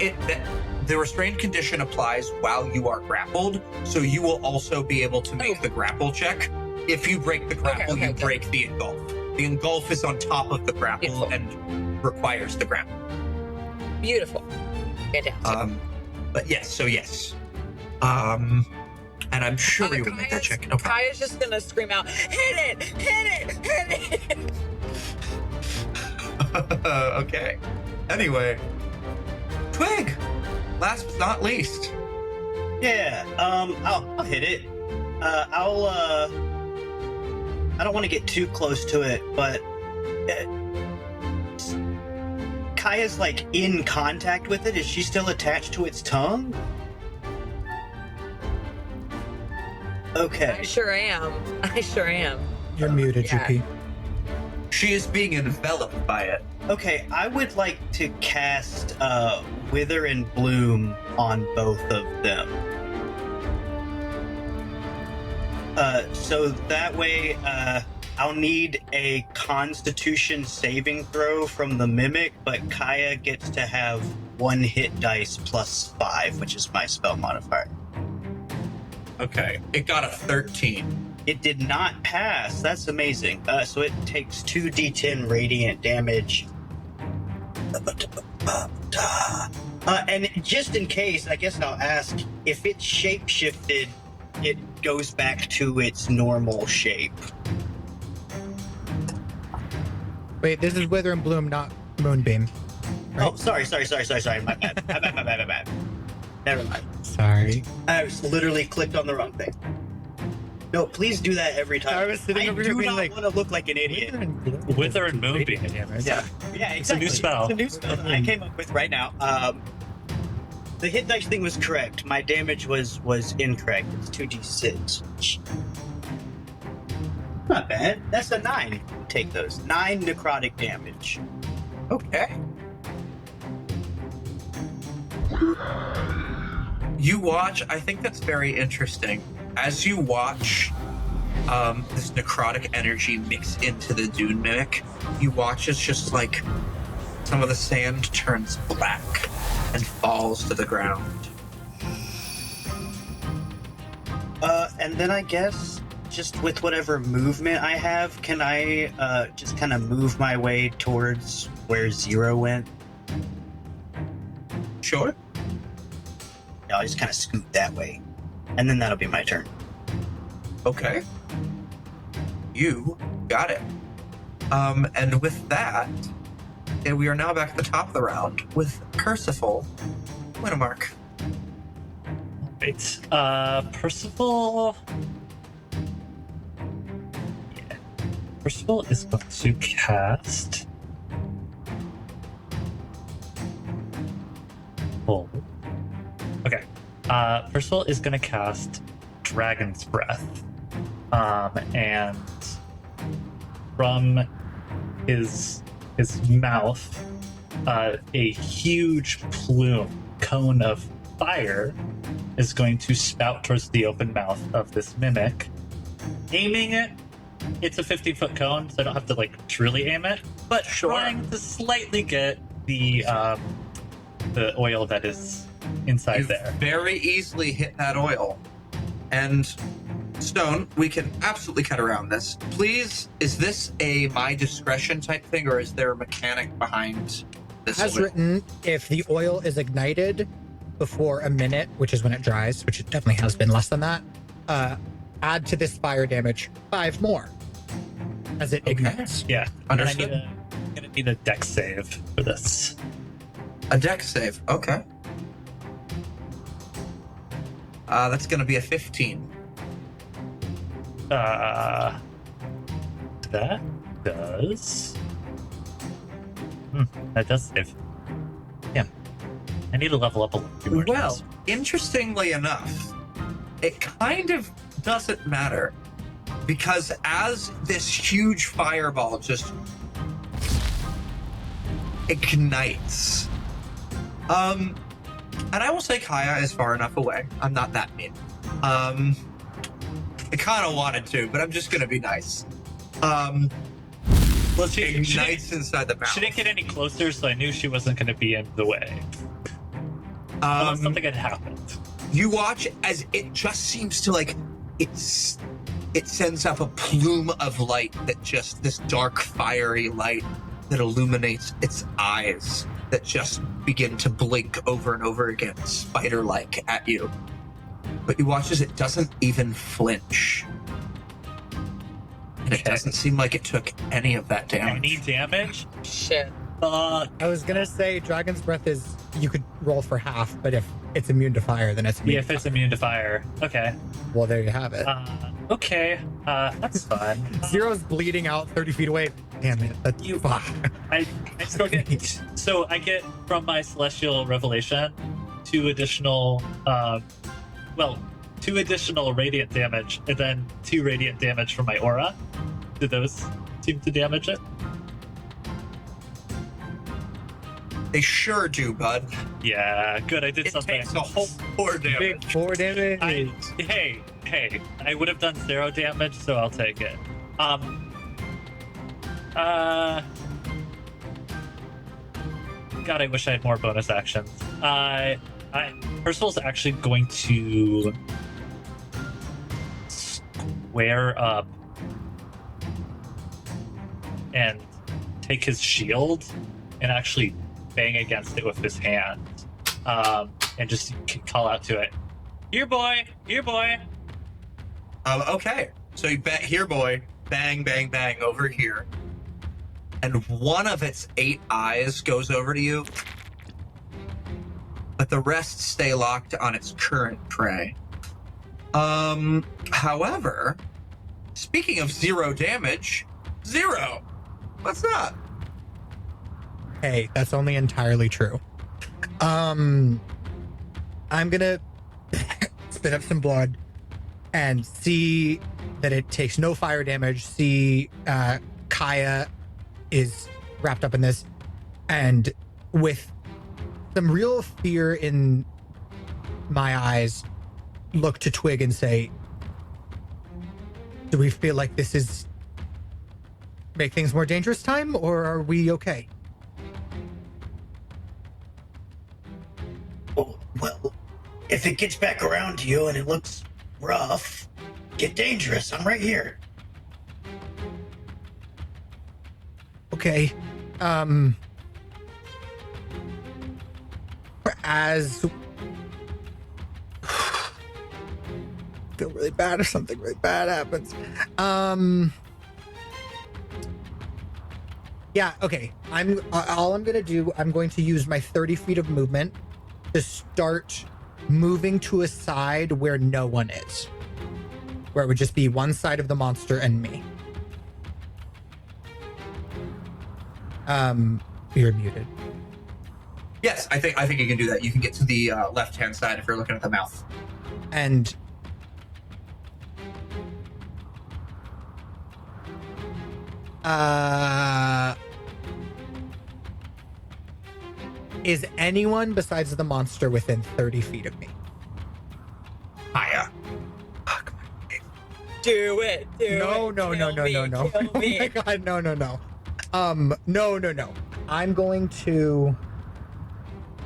the restrained condition applies while you are grappled, so you will also be able to make the grapple check. If you break the grapple, you break the engulf. The engulf is on top of the grapple and requires the grapple. Beautiful. Fantastic. But yes, so yes. And I'm sure you will make that check. No problem. Kaia's just gonna scream out, hit it, hit it, hit it. Okay. Anyway, Twig, last but not least. Yeah, I'll hit it. I don't want to get too close to it, but Kaia's like in contact with it. Is she still attached to its tongue? Okay. I sure am. You're muted, GP. She is being enveloped by it. Okay, I would like to cast Wither and Bloom on both of them. So that way, I'll need a Constitution saving throw from the Mimic, but Kaia gets to have 1 hit dice plus 5, which is my spell modifier. Okay, it got a 13. It did not pass. That's amazing. So it takes 2d10 radiant damage. And just in case, I guess I'll ask, if it's shapeshifted, it goes back to its normal shape. Wait, this is Wither and Bloom, not Moonbeam. Right? Oh, sorry. My bad. Never mind. Sorry. I literally clicked on the wrong thing. No, please do that every time. I was sitting over here do being not like, want to look like an idiot. Wither and Moonbeam. Yeah, exactly. new spell. It's a new spell that I came up with right now. The hit dice thing was correct. My damage was incorrect. It's 2d6. Not bad. That's a 9. Take those. 9 necrotic damage. Okay. You watch, I think that's very interesting. As you watch this necrotic energy mix into the Dune mimic, you watch as just like some of the sand turns black and falls to the ground. And then I guess just with whatever movement I have, can I just kind of move my way towards where Zero went? Sure. Yeah, I'll just kind of scoot that way. And then that'll be my turn. Okay. You got it. And with that, we are now back at the top of the round with Percival, Wynnemark. Right. Percival. Yeah. Percival is going to cast. Holt. Okay. Percival is going to cast Dragon's Breath. And from his mouth, a huge cone of fire is going to spout towards the open mouth of this mimic. Aiming it, it's a 15-foot cone, so I don't have to like truly aim it, but trying to slightly get the oil that is inside You there. very easily hit that oil. And Stone, we can absolutely cut around this. Please, is this a my discretion type thing, or is there a mechanic behind this? As oil? written, if the oil is ignited before a minute, which is when it dries, which it definitely has been less than that, add to this fire damage 5 more as it ignites. Yeah, Understood. I'm gonna need a dex save for this. A dex save. Okay. That's going to be a 15. That does. That does save. Yeah. I need to level up a few more Well, times. interestingly enough, it kind of doesn't matter, because as this huge fireball just ignites, and I will say Kaia is far enough away. I'm not that mean. I kind of wanted to, but I'm just gonna be nice. Well, she Ignites inside the mouth. She didn't get any closer, so I knew she wasn't going to be in the way. Unless something had happened. You watch as it just seems to like it sends up a plume of light that just this dark fiery light that illuminates its eyes that just begin to blink over and over again, spider-like at you. But you watch as it doesn't even flinch. And it doesn't seem like it took any of that damage. Any damage? Shit. I was gonna say Dragon's Breath is, you could roll for half, but if it's immune to fire, then it's immune. Yeah, if it's immune to fire. Okay. Well, there you have it. Okay. That's fine. Zero's bleeding out 30 feet away. Damn it. That's fuck. I still get. So I get from my Celestial Revelation 2 additional. 2 additional radiant damage, and then 2 radiant damage from my aura. Do those seem to damage it? They sure do, bud. Yeah, good. I did It something. takes a whole 4 damage. Big 4 damage. Hey, I would have done 0 damage, so I'll take it. God, I wish I had more bonus actions. Percival's actually going to square up and take his shield and actually bang against it with his hand, and just call out to it, "Here, boy! Here, boy!" Okay, so you bet here, boy, bang, bang, bang over here, and one of its 8 eyes goes over to you, but the rest stay locked on its current prey. However, speaking of 0 damage, 0. What's up? Hey, that's only entirely true. I'm gonna spit up some blood and see that it takes no fire damage. See, Kaia is wrapped up in this, and with some real fear in my eyes, look to Twig and say, do we feel like this is make things more dangerous time, or are we okay? Oh, well, if it gets back around to you and it looks rough, get dangerous. I'm right here. Okay. As feel really bad if something really bad happens. Yeah, okay. All I'm gonna do, I'm going to use my 30 feet of movement to start moving to a side where no one is. Where it would just be one side of the monster and me. You're muted. Yes, I think you can do that. You can get to the left-hand side if you're looking at the mouth. And is anyone besides the monster within 30 feet of me? Kaia. Fuck. Do it. No. Kill Oh me. my god, no. No. I'm going to.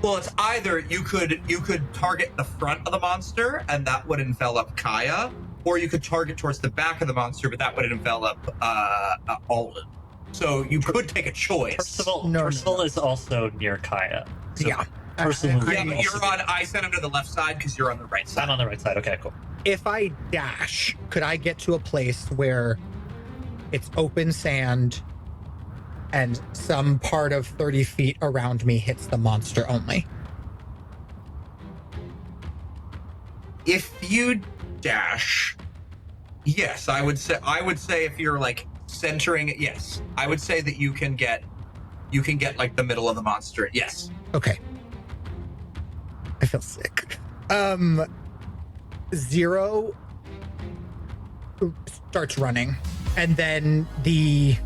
Well, it's either you could target the front of the monster and that would envelop Kaia, or you could target towards the back of the monster, but that would envelop Alden. So you could take a choice. Percival is also near Kaia. So Yeah. Percival Yeah, but also I sent him to the left side because you're on the right side. I'm on the right side. Okay, cool. If I dash, could I get to a place where it's open sand and some part of 30 feet around me hits the monster only? If you dash, yes, I would say if you're like centering it, yes. I would say that you can get like the middle of the monster. Yes. Okay. I feel sick. 0 starts running, and then the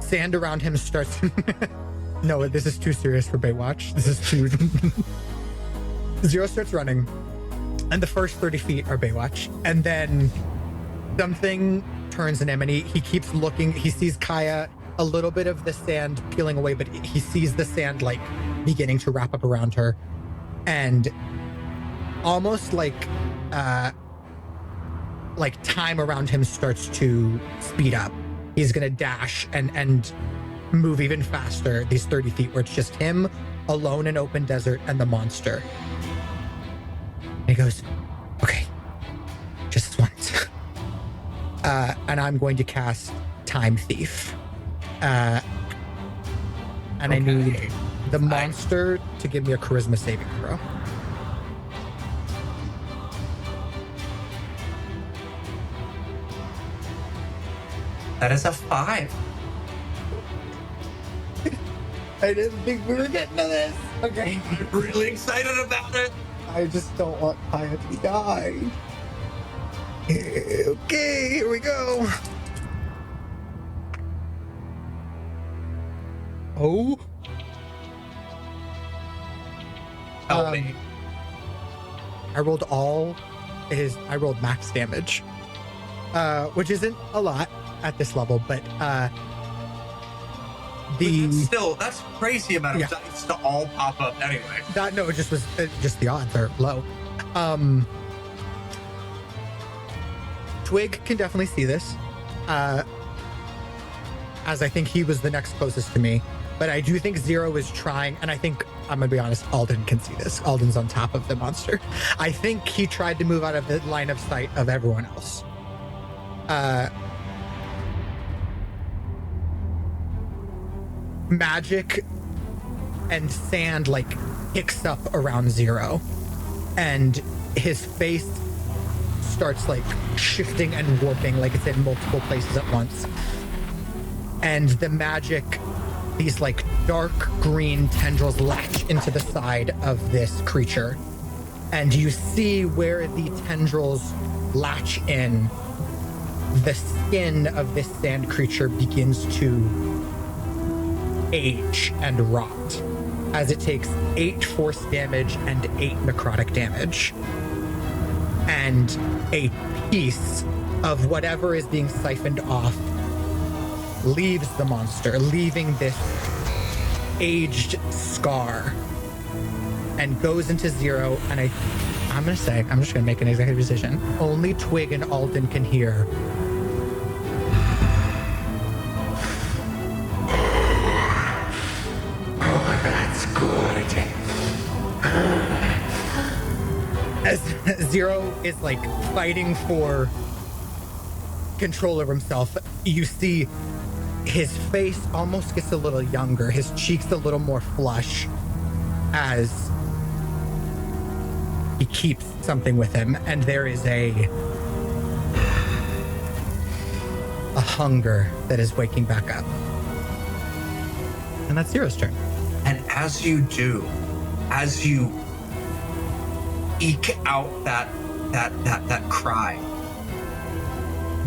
sand around him starts. No, this is too serious for Baywatch. This is too. 0 starts running, and the first 30 feet are Baywatch, and then something turns in him, and he keeps looking. He sees Kaia, a little bit of the sand peeling away, but he sees the sand like beginning to wrap up around her, and almost like time around him starts to speed up. He's gonna dash and move even faster, these 30 feet where it's just him alone in open desert and the monster. And he goes, okay, just once. And I'm going to cast Time Thief. And I need the monster to give me a charisma saving throw. That is a 5. I didn't think we were getting to this. Okay. I'm really excited about it. I just don't want Kaia to die. Okay, here we go. Oh. Help me. I rolled max damage. Which isn't a lot at this level, but that's crazy amount of dice to all pop up anyway. No, it just was just the odds are low. Twig can definitely see this, as I think he was the next closest to me. But I do think 0 is trying, and I think, I'm gonna be honest, Alden can see this. Alden's on top of the monster. I think he tried to move out of the line of sight of everyone else. Magic and sand picks up around 0, and his face starts like shifting and warping like it's in multiple places at once. And the magic, these like dark green tendrils latch into the side of this creature. And you see where the tendrils latch in, the skin of this sand creature begins to age and rot as it takes 8 force damage and 8 necrotic damage. And a piece of whatever is being siphoned off leaves the monster, leaving this aged scar, and goes into 0. And I'm just gonna make an executive decision. Only Twig and Alden can hear. Oh, that's good. As 0 is like fighting for control over himself, you see his face almost gets a little younger, his cheeks a little more flush as he keeps something with him, and there is a hunger that is waking back up. And that's 0's turn. And as you do, as you eke out that cry,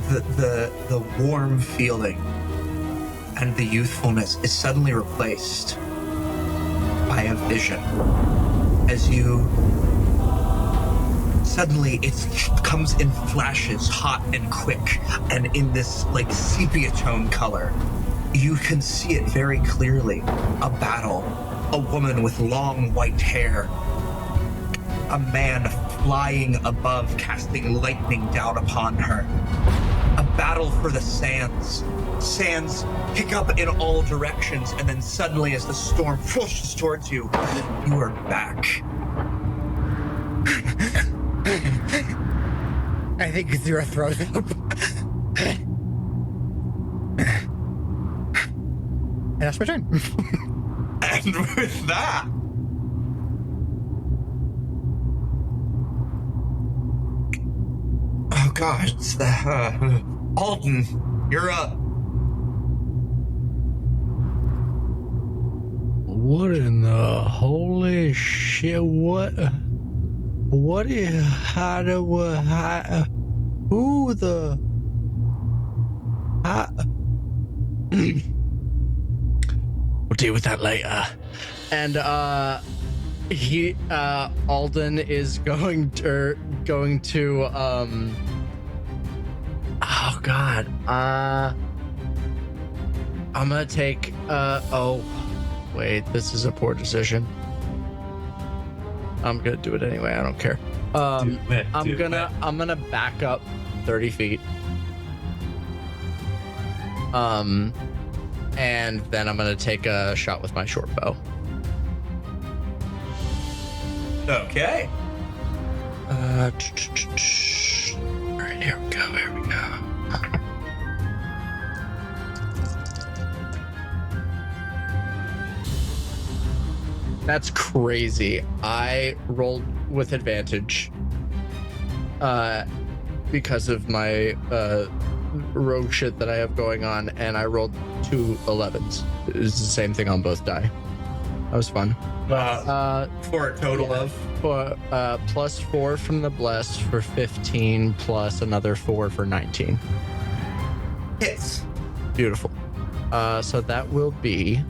the warm feeling and the youthfulness is suddenly replaced by a vision. As you suddenly, it comes in flashes, hot and quick, and in this like sepia tone color. You can see it very clearly. A battle, a woman with long white hair, a man flying above, casting lightning down upon her. A battle for the sands. Sands pick up in all directions, and then suddenly, as the storm pushes towards you, you are back. I think 0 throws up. And that's my turn. And with that, oh gosh, it's the Alden, you're up. What in the holy shit? What is, how do, who the, we'll deal with that later. And, Alden is going to, oh god, I'm gonna take, oh, wait, this is a poor decision. I'm gonna do it anyway. I don't care. I'm gonna back up 30 feet. And then I'm gonna take a shot with my short bow. Okay. All right, here we go. That's crazy. I rolled with advantage because of my rogue shit that I have going on, and I rolled 2 11s. It's the same thing on both die. That was fun. For a total of? For plus 4 from the blessed for 15, plus another 4 for 19. Hits. Beautiful. So that will be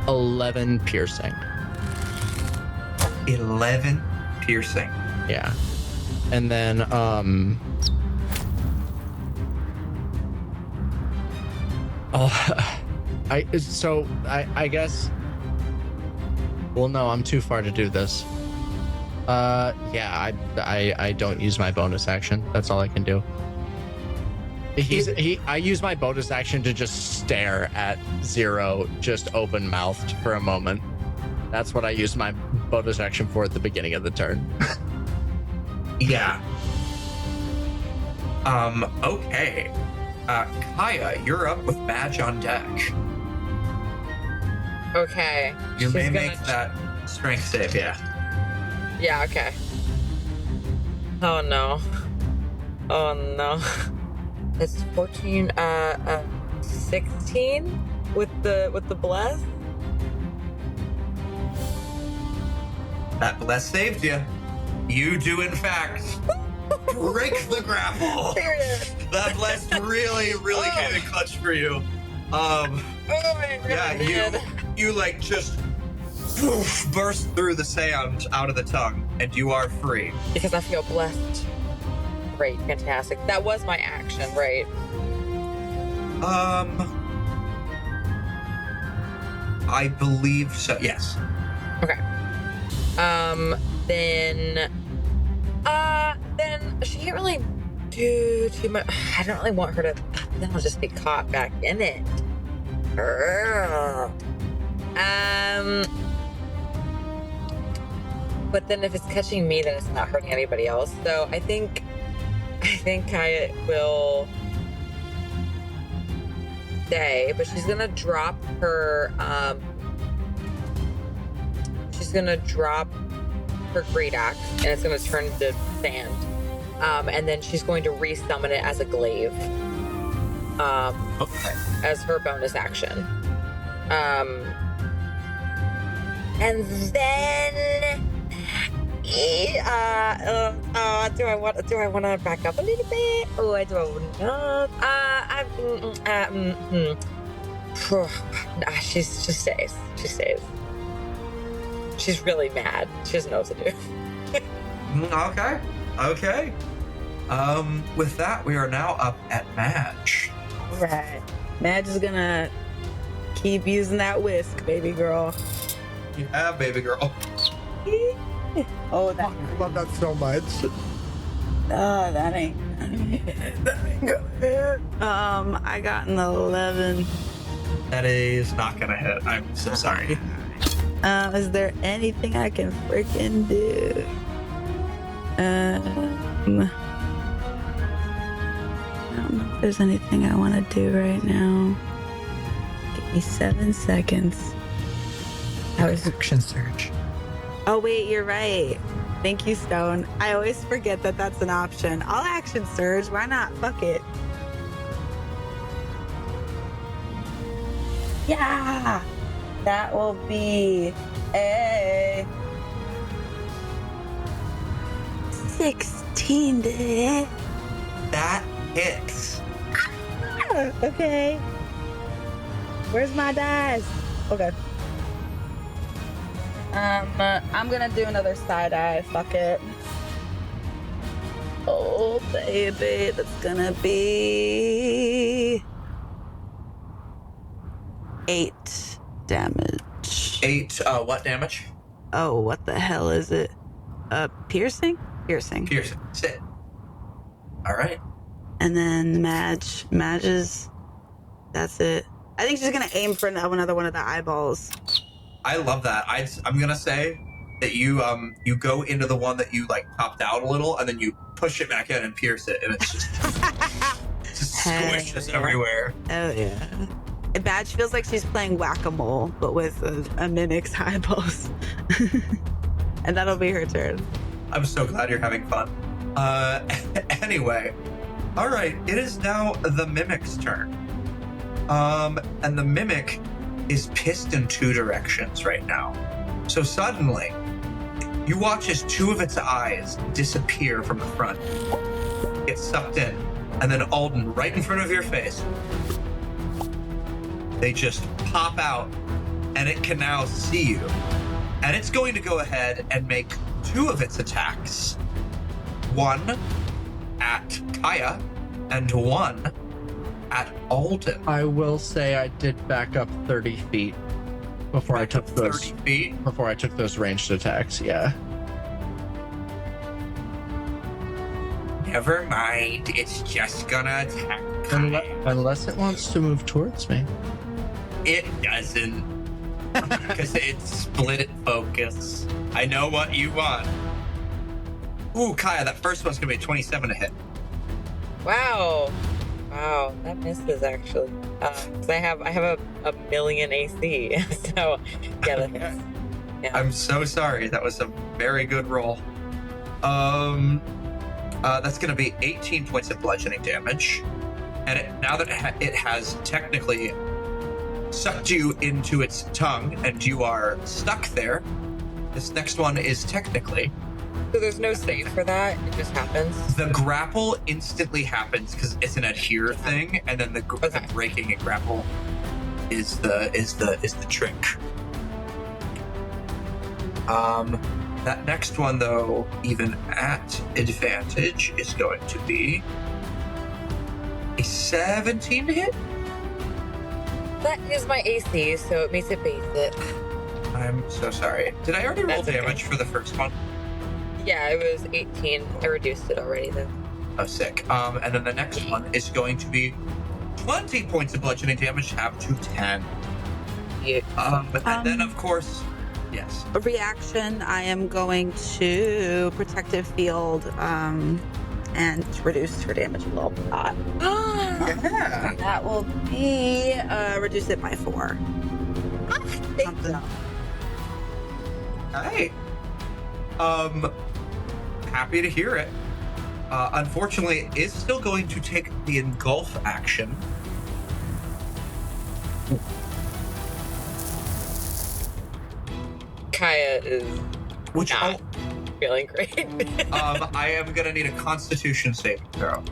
11 piercing. 11 piercing. Yeah. And then I guess, well, no, I'm too far to do this. Yeah, I don't use my bonus action. That's all I can do. I use my bonus action to just stare at 0, just open mouthed for a moment. That's what I used my bonus action for at the beginning of the turn. Yeah. Okay. Kaia, you're up with Madge on deck. Okay. You She's may gonna make that strength save, yeah. Yeah, okay. Oh no. Oh no. It's 14, 16 with the bless? That bless saved you. You do, in fact, break the grapple. That bless really came in clutch for you. You like just burst through the sand out of the tongue, and you are free. Because I feel blessed. Great, fantastic. That was my action, right? I believe so. Yes. Okay. Then she can't really do too much. I don't really want her to. Then I'll just be caught back in it. But then if it's catching me, then it's not hurting anybody else. So I think Kaia will stay, but she's gonna drop her. She's gonna drop her great axe, and it's gonna turn to sand. And then she's going to re-summon it as a glaive. Okay. As her bonus action. And then do I want to back up a little bit? Oh, I don't know. She stays. She stays. She's really mad. She doesn't know what to do. Okay. With that, we are now up at Madge. Right. Madge is gonna keep using that whisk, baby girl. Yeah, baby girl. Oh, that. I love that so much. Oh, that ain't good. I got an 11. That is not gonna hit. I'm so sorry. Is there anything I can freaking do? I don't know if there's anything I want to do right now. Give me 7 seconds. Action surge. Oh, wait, you're right. Thank you, Stone. I always forget that that's an option. I'll action surge. Why not? Fuck it. Yeah! That will be a 16 to hit. That hits. Okay. Where's my dice? Okay. I'm gonna do another side eye. Fuck it. Oh, baby. That's gonna be 8 damage. 8, what damage? Oh, what the hell is it? Piercing? Piercing. Sit. All right. And then Madge's, that's it. I think she's gonna aim for another one of the eyeballs. I love that. I'm gonna say that you go into the one that you like popped out a little, and then you push it back in and pierce it, and it's just squishes everywhere. Oh yeah. Madge feels like she's playing whack-a-mole, but with a mimic's eyeballs. And that'll be her turn. I'm so glad you're having fun. Anyway, all right. It is now the mimic's turn. And the mimic is pissed in 2 directions right now. So suddenly, you watch as 2 of its eyes disappear from the front, get sucked in, and then Alden, right in front of your face, they just pop out, and it can now see you. And it's going to go ahead and make 2 of its attacks. 1 at Kaia, and 1 at Alden. I will say I did back up 30 feet before I took those 30 feet? Before I took those ranged attacks, yeah. Never mind, it's just gonna attack Kaia. Unless it wants to move towards me. It doesn't. Because it's split focus. I know what you want. Ooh, Kaia, that first one's gonna be 27 to hit. Wow. Wow, that misses actually. 'Cause I have a million AC, so yeah, that hits. Yeah. I'm so sorry. That was a very good roll. That's going to be 18 points of bludgeoning damage. And now that it has technically sucked you into its tongue and you are stuck there, this next one is technically... So there's no save for that? It just happens? The grapple instantly happens because it's an adhere thing, and then the breaking and grapple is the trick. That next one, though, even at advantage, is going to be a 17 to hit. That is my AC, so it makes it base it. I'm so sorry. Did I already roll damage for the first one? Yeah, it was 18. I reduced it already, though. Oh, sick. And then the next one is going to be 20 points of bludgeoning damage, up to 10. Yeah. And then, of course, yes. A reaction, I am going to Protective Field and reduce her damage a little bit. Yeah. That will be reduce it by 4. Hey. Happy to hear it. Unfortunately, it is still going to take the engulf action. Kaia is not feeling great. I am gonna need a Constitution saving throw.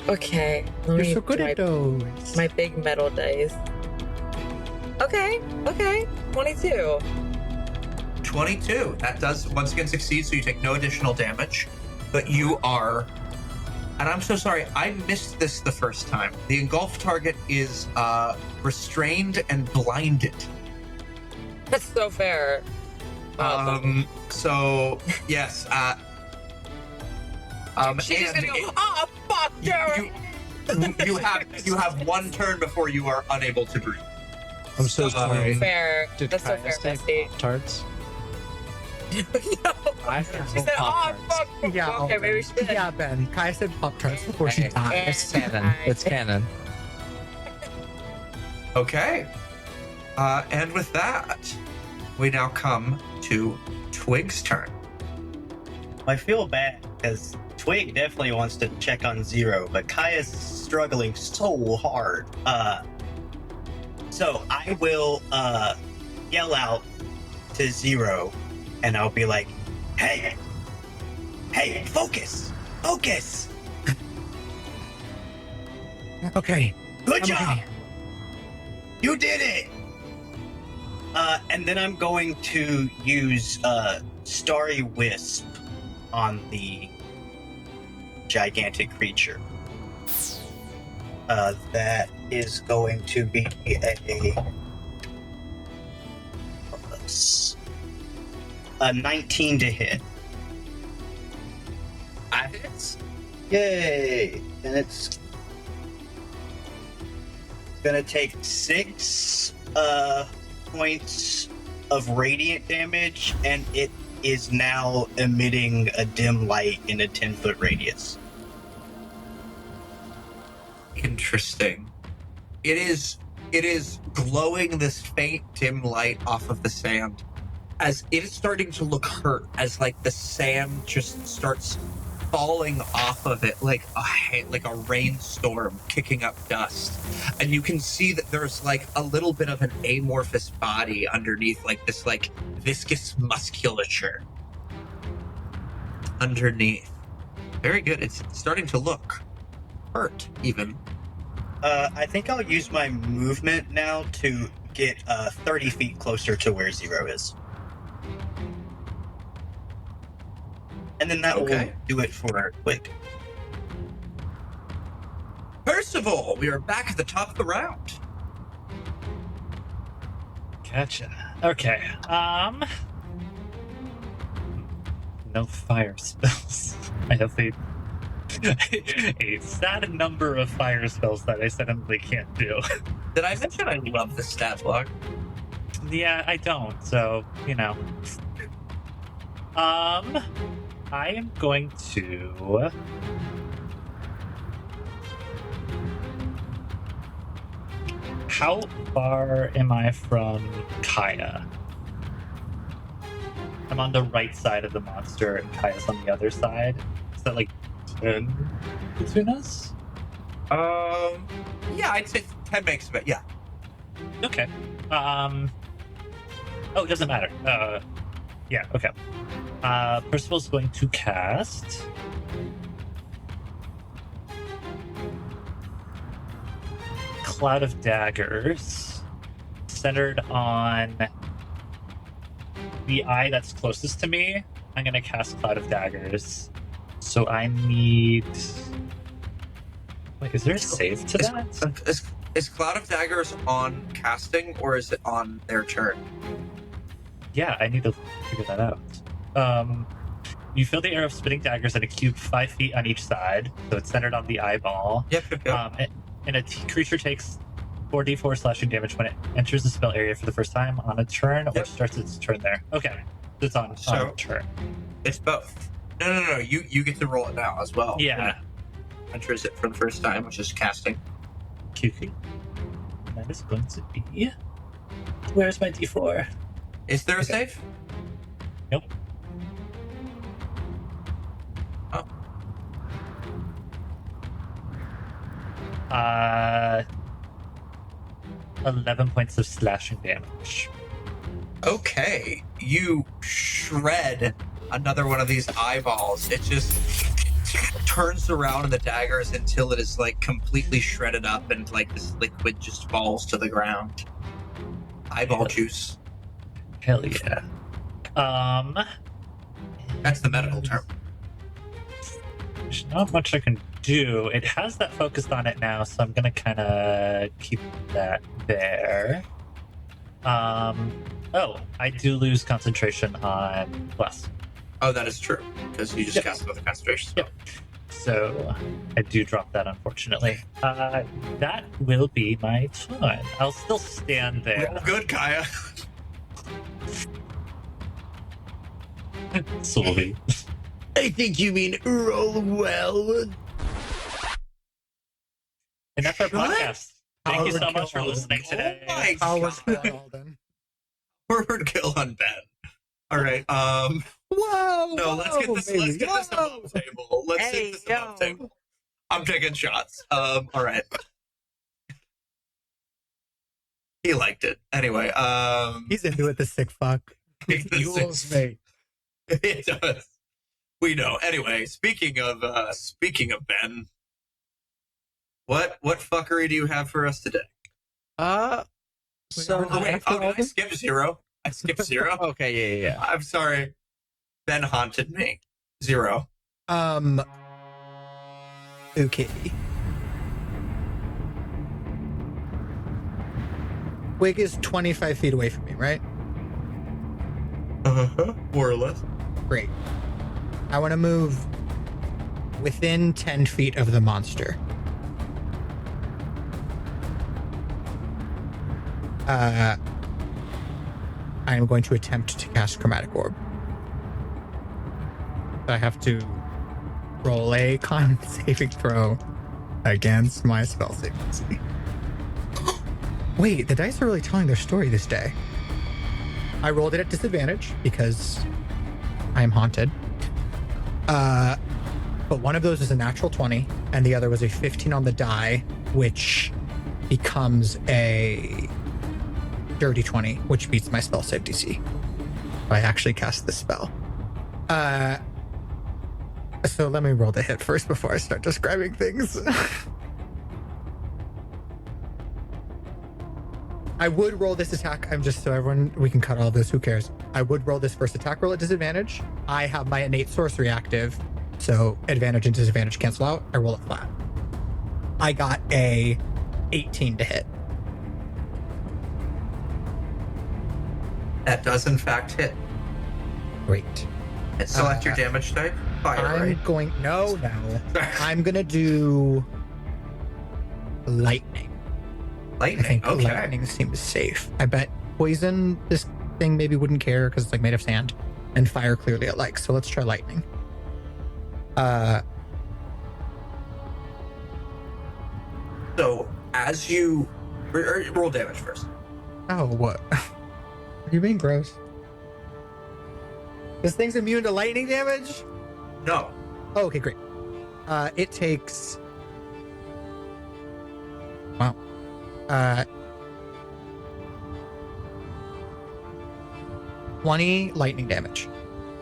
Okay. You're so good at those. My big metal dice. Okay. 22. 22. That does once again succeed, so you take no additional damage. But you are... And I'm so sorry, I missed this the first time. The engulf target is restrained and blinded. That's so fair. So, yes. She's just gonna go, oh, fuck, Jared! You have one turn before you are unable to breathe. I'm so sorry. Fair. Did That's so Kaia fair, say Misty. Pop-Tarts? No. I She said, oh, fuck. Yeah, Okay, maybe she did. Yeah, Ben. Kai said Pop-Tarts before she died. It's canon. It's canon. Okay. And with that, we now come to Twig's turn. I feel bad because Twig definitely wants to check on Zero, but Kaia's struggling so hard. So I will yell out to Zero, and I'll be like, "Hey, focus! Okay. Good job! Okay. You did it!" And then I'm going to use Starry Wisp on the gigantic creature. That is going to be a 19 to hit. That hits. Yay! And it's gonna take 6 points of radiant damage, and it is now emitting a dim light in a 10-foot radius. Interesting. It is glowing this faint dim light off of the sand as it is starting to look hurt, as like the sand just starts falling off of it like a rainstorm kicking up dust. And you can see that there's like a little bit of an amorphous body underneath, like this like viscous musculature underneath. Very good. It's starting to look hurt even. I think I'll use my movement now to get 30 feet closer to where Zero is. And then that will do it for Twig. Percival, we are back at the top of the round. Gotcha. Okay. No fire spells. I have a sad number of fire spells that I suddenly can't do. Did I mention I love the stat block? Yeah, I don't, so, you know. I am going to How far am I from Kaia? I'm on the right side of the monster, and Kaia's on the other side. Is that like 10 between us? Yeah, I'd say 10 makes of it. Yeah. Okay. Oh, it doesn't matter. Yeah. Okay. Percival's going to cast Cloud of Daggers, centered on the eye that's closest to me. I'm gonna cast Cloud of Daggers. So I need. Wait, is there a save to that? Is Cloud of Daggers on casting, or is it on their turn? Yeah, I need to figure that out. You fill the air of spinning daggers in a cube 5 feet on each side, so it's centered on the eyeball. Yep. And a creature takes 4d4 slashing damage when it enters the spell area for the first time on a turn, or starts its turn there. Okay, so it's on turn. It's both. No. You get to roll it now as well. Yeah. Enters it for the first time, which is casting. Kookie. That is going to be. Where's my d4? Is there a save? Nope. Oh. 11 points of slashing damage. Okay. You shred another one of these eyeballs. It just turns around in the daggers until it is like completely shredded up and like this liquid just falls to the ground. Eyeball juice. Hell yeah. That's the medical term. There's not much I can do. It has that focused on it now, so I'm gonna kind of keep that there. Oh, I do lose concentration on plus. Oh, that is true, because you just cast another concentration spell. Yep. So I do drop that, unfortunately. That will be my turn. I'll still stand there. Roll good, Kaia. Sorry. I think you mean roll well. And that's our podcast. Thank you so much for listening today. Oh my God. Forward kill on Ben. All right. Whoa! No, let's get this above table. Let's Hey, take this above table. I'm taking shots. All right. He liked it. Anyway, He's into it, the sick fuck. It does. We know. Anyway, speaking of Ben, what fuckery do you have for us today? So I skipped 0. I skipped 0. Okay, yeah. I'm sorry. Ben haunted me. 0. Okay. Twig is 25 feet away from me, right? More or less. Great. I want to move within 10 feet of the monster. I am going to attempt to cast Chromatic Orb. I have to roll a con saving throw against my spell saving DC. Wait, the dice are really telling their story this day. I rolled it at disadvantage because I am haunted. But one of those is a natural 20, and the other was a 15 on the die, which becomes a dirty 20, which beats my spell save DC. I actually cast the spell. So let me roll the hit first before I start describing things. I would roll this attack. I'm just so everyone, we can cut all this. Who cares? I would roll this first attack roll at disadvantage. I have my innate sorcery active, so advantage and disadvantage cancel out. I roll it flat. I got a 18 to hit. That does in fact hit. Great. And select your damage type. Fire, right? No. I'm gonna do lightning. I think lightning seems safe. I bet poison, this thing maybe wouldn't care because it's like made of sand, and fire clearly it likes. So let's try lightning. So as you Roll damage first. Oh, what? Are you being gross? This thing's immune to lightning damage? No. Oh, okay, great. It takes... Wow. 20 lightning damage.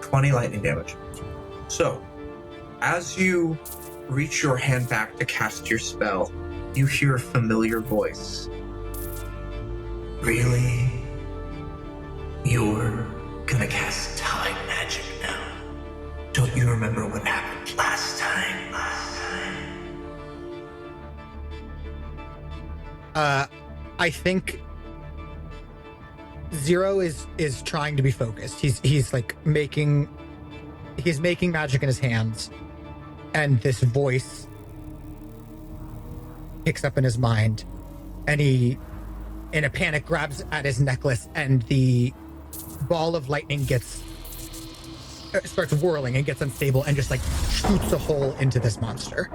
20 lightning damage. So, as you reach your hand back to cast your spell, you hear a familiar voice. Really? You're gonna cast time magic now? Don't you remember what happened last time? I think Zero is trying to be focused. He's like making magic in his hands, and this voice picks up in his mind, and he, in a panic, grabs at his necklace, and the ball of lightning starts whirling and gets unstable and just like shoots a hole into this monster.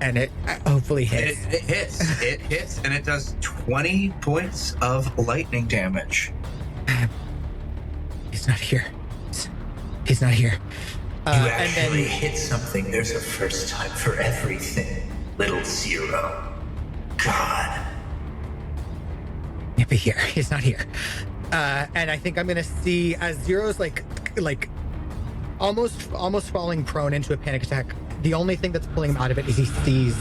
And it hopefully hits. It hits, and it does 20 points of lightning damage. He's not here. He's not here. You actually hit something. There's a first time for everything, little Zero. God. He'll be here. He's not here. And I think I'm gonna see as Zero's like almost falling prone into a panic attack. The only thing that's pulling him out of it is he sees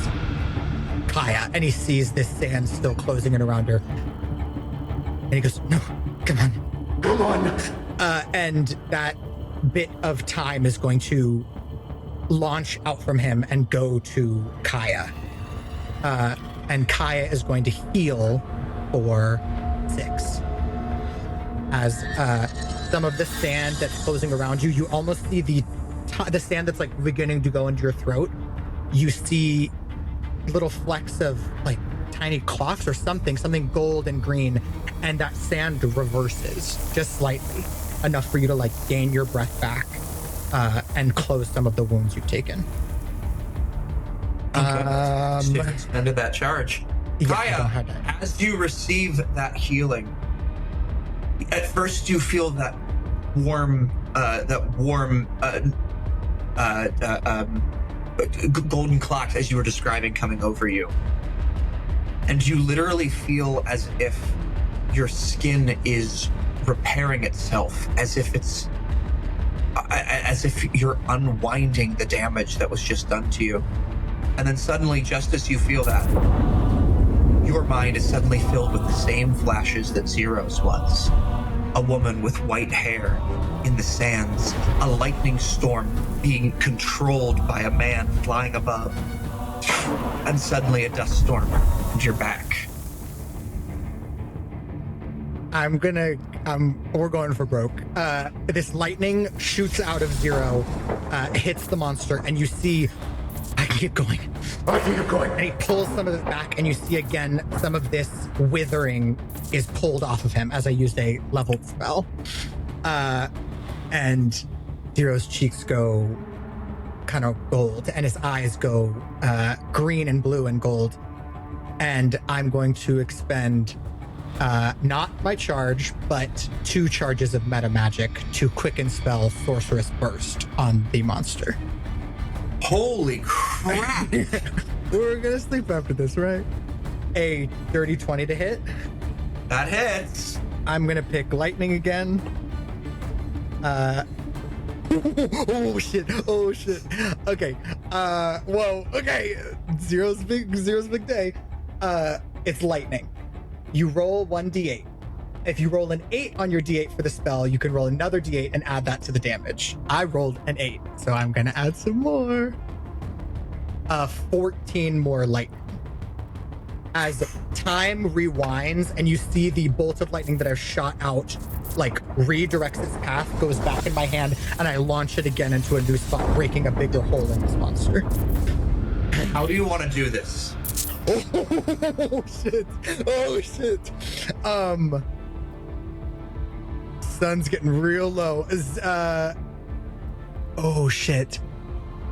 Kaia, and he sees this sand still closing in around her. And he goes, "No, come on." And that bit of time is going to launch out from him and go to Kaia. And Kaia is going to heal for 6. As some of the sand that's closing around you, you almost see the sand that's like beginning to go into your throat. You see little flecks of like tiny cloths or something gold and green, and that sand reverses just slightly, enough for you to like gain your breath back and close some of the wounds you've taken. Ended that charge. Yeah, Kaia, as you receive that healing, at first you feel that warm golden clocks, as you were describing, coming over you, and you literally feel as if your skin is repairing itself, as if you're unwinding the damage that was just done to you. And then suddenly, just as you feel that, your mind is suddenly filled with the same flashes that Zero's was. A woman with white hair in the sands, a lightning storm being controlled by a man flying above, and suddenly a dust storm, and you're back. We're going for broke. This lightning shoots out of Zero, hits the monster, and you see, I can keep going. And he pulls some of it back, and you see again some of this withering is pulled off of him as I used a leveled spell. And Zero's cheeks go kind of gold, and his eyes go green and blue and gold. And I'm going to expend not my charge, but 2 charges of meta magic to quicken spell Sorceress Burst on the monster. Holy crap! We're gonna sleep after this, right? A dirty 20 to hit. That hits. I'm gonna pick lightning again. Oh shit! Okay. Whoa. Okay. Zero's big day. It's lightning. You roll 1d8. If you roll an 8 on your d8 for the spell, you can roll another d8 and add that to the damage. I rolled an 8, so I'm gonna add some more. 14 more lightning. As time rewinds and you see the bolt of lightning that I've shot out, like, redirects its path, goes back in my hand, and I launch it again into a new spot, breaking a bigger hole in this monster. How do you want to do this? Oh shit. Sun's getting real low. Oh shit.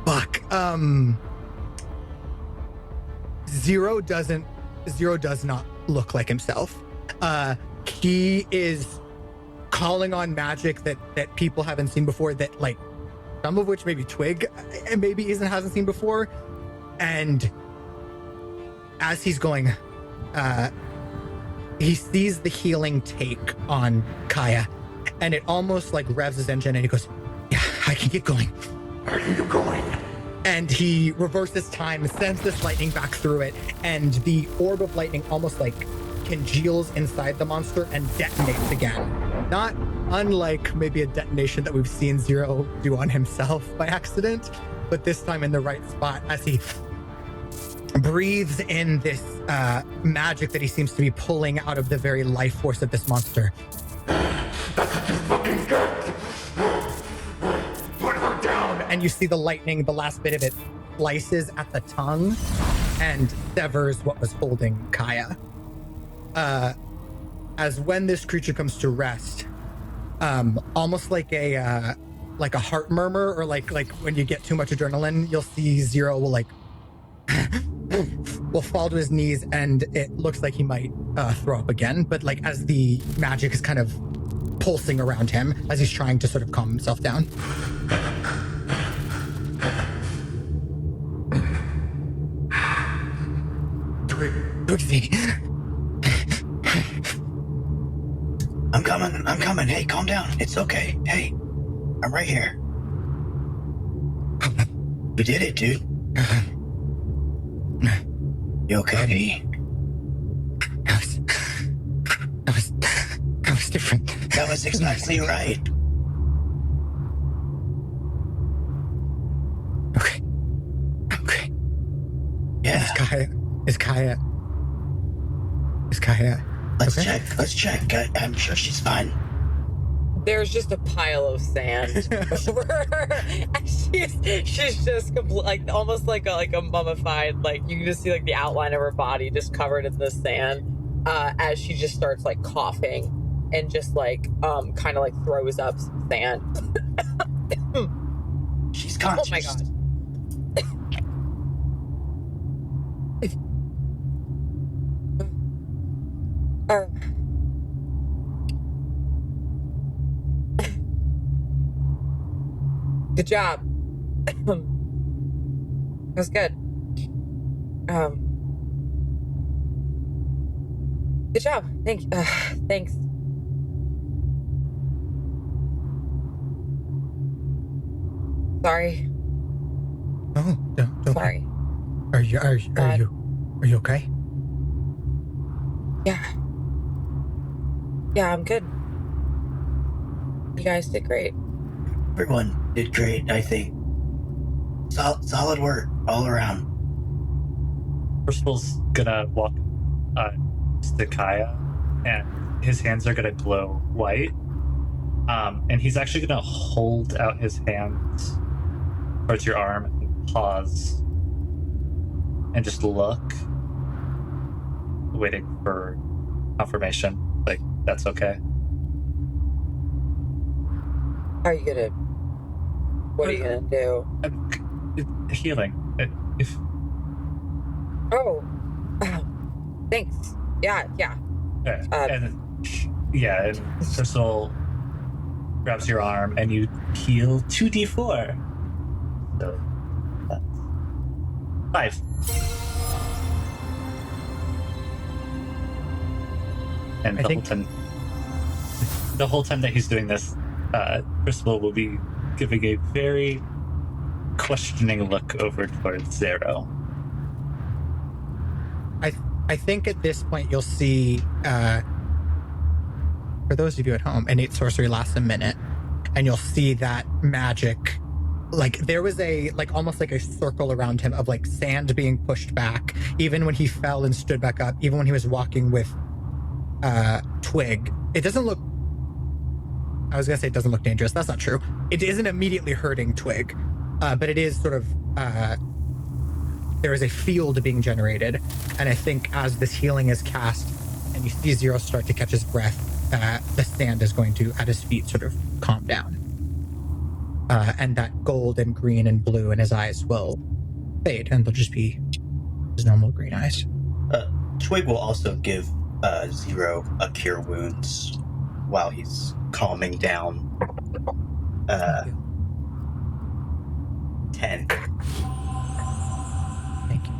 Fuck. Zero does not look like himself. He is calling on magic that people haven't seen before, that like some of which maybe Twig maybe hasn't seen before. And as he's going, he sees the healing take on Kaia, and it almost like revs his engine, and he goes, "Yeah, I can get going. I can get going." And he reverses time, sends this lightning back through it, and the orb of lightning almost like congeals inside the monster and detonates again. Not unlike maybe a detonation that we've seen Zero do on himself by accident, but this time in the right spot as he breathes in this magic that he seems to be pulling out of the very life force of this monster. That's what you fucking get! Put her down! And you see the lightning, the last bit of it, slices at the tongue and severs what was holding Kaia. As when this creature comes to rest, almost like a heart murmur, or like when you get too much adrenaline, you'll see Zero will fall to his knees, and it looks like he might throw up again. But like as the magic is kind of pulsing around him as he's trying to sort of calm himself down. Twigsy. I'm coming. Hey, calm down. It's okay. Hey, I'm right here. You did it, dude. You okay? That was different. That was exactly right. Okay. Yeah. Is Kaia? Let's okay? check. I'm sure she's fine. There's just a pile of sand over her. And she's just like almost like a mummified. Like you can just see like the outline of her body just covered in the sand as she just starts like coughing and just like kind of like throws up some sand. She's conscious. Oh my god. Good job. That was good. Good job. Thanks. Sorry. No, don't. Sorry. Are you okay? Yeah, I'm good. You guys did great. Everyone did great, I think. Solid work all around. Percival's gonna walk to Kaia, and his hands are gonna glow white. And he's actually gonna hold out his hands towards your arm and pause and just look, waiting for confirmation. Like, that's okay. What are you gonna do? Healing. If Thanks. Yeah. and Percival grabs your arm and you heal 2d4. So that's 5. And the whole time that he's doing this, Percival will be giving a very questioning look over towards Zero. I think at this point you'll see, for those of you at home, innate sorcery lasts a minute, and you'll see that magic, like there was almost like a circle around him of like sand being pushed back, even when he fell and stood back up, even when he was walking with Twig. It doesn't look, I was gonna say it doesn't look dangerous. That's not true. It isn't immediately hurting Twig, but it is sort of, there is a field being generated. And I think as this healing is cast and you see Zero start to catch his breath, the sand is going to, at his feet, sort of calm down. And that gold and green and blue in his eyes will fade, and they'll just be his normal green eyes. Twig will also give Zero a cure wounds while he's calming down. 10. Thank you.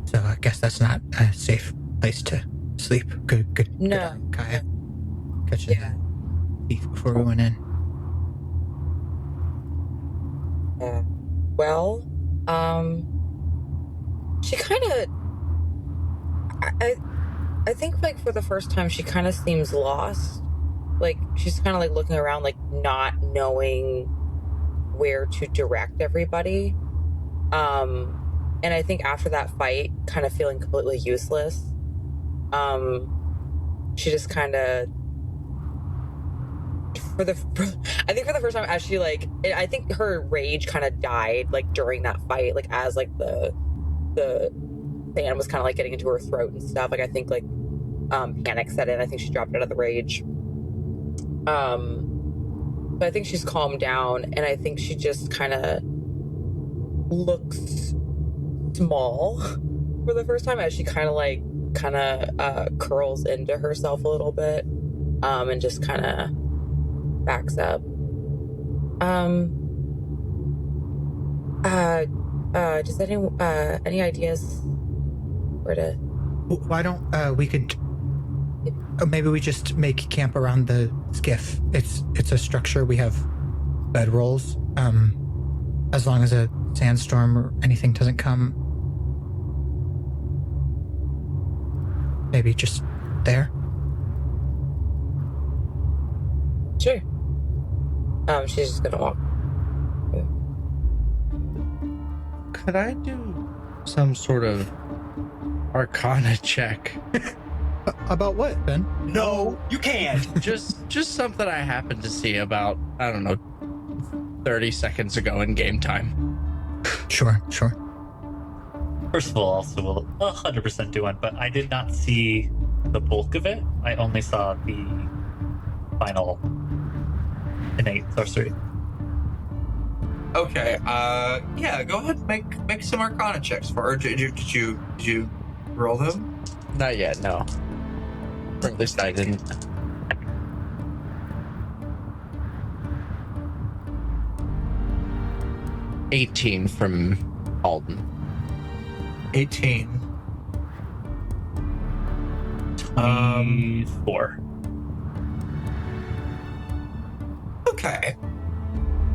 So I guess that's not a safe place to sleep. Good. No. Good, Kaia. Catching the thief before we went in. Well, she kind of, I think like for the first time, she kind of seems lost. Like she's kind of like looking around, like not knowing where to direct everybody. And I think after that fight, kind of feeling completely useless. She just kind of, for the first time, as she like, I think her rage kind of died like during that fight, like as like the sand was kind of like getting into her throat and stuff. Like I think like panic set in. I think she dropped out of the rage. But I think she's calmed down, and I think she just kind of looks small for the first time as she kind of curls into herself a little bit, and just kind of backs up. Just any ideas where to? Why don't we could? Maybe we just make camp around the skiff. It's a structure. We have bedrolls. As long as a sandstorm or anything doesn't come, maybe just there. Sure. She's just gonna walk. Could I do some sort of Arcana check? About what, Ben? No, you can't. just something I happened to see about, I don't know, 30 seconds ago in game time. Sure. Percival also will 100% do one, but I did not see the bulk of it. I only saw the final innate sorcery. Okay. Yeah. Go ahead and make some Arcana checks for her. Did you roll them? Not yet, no. Or at least I didn't. 18 from Alden. 18. 24. Okay.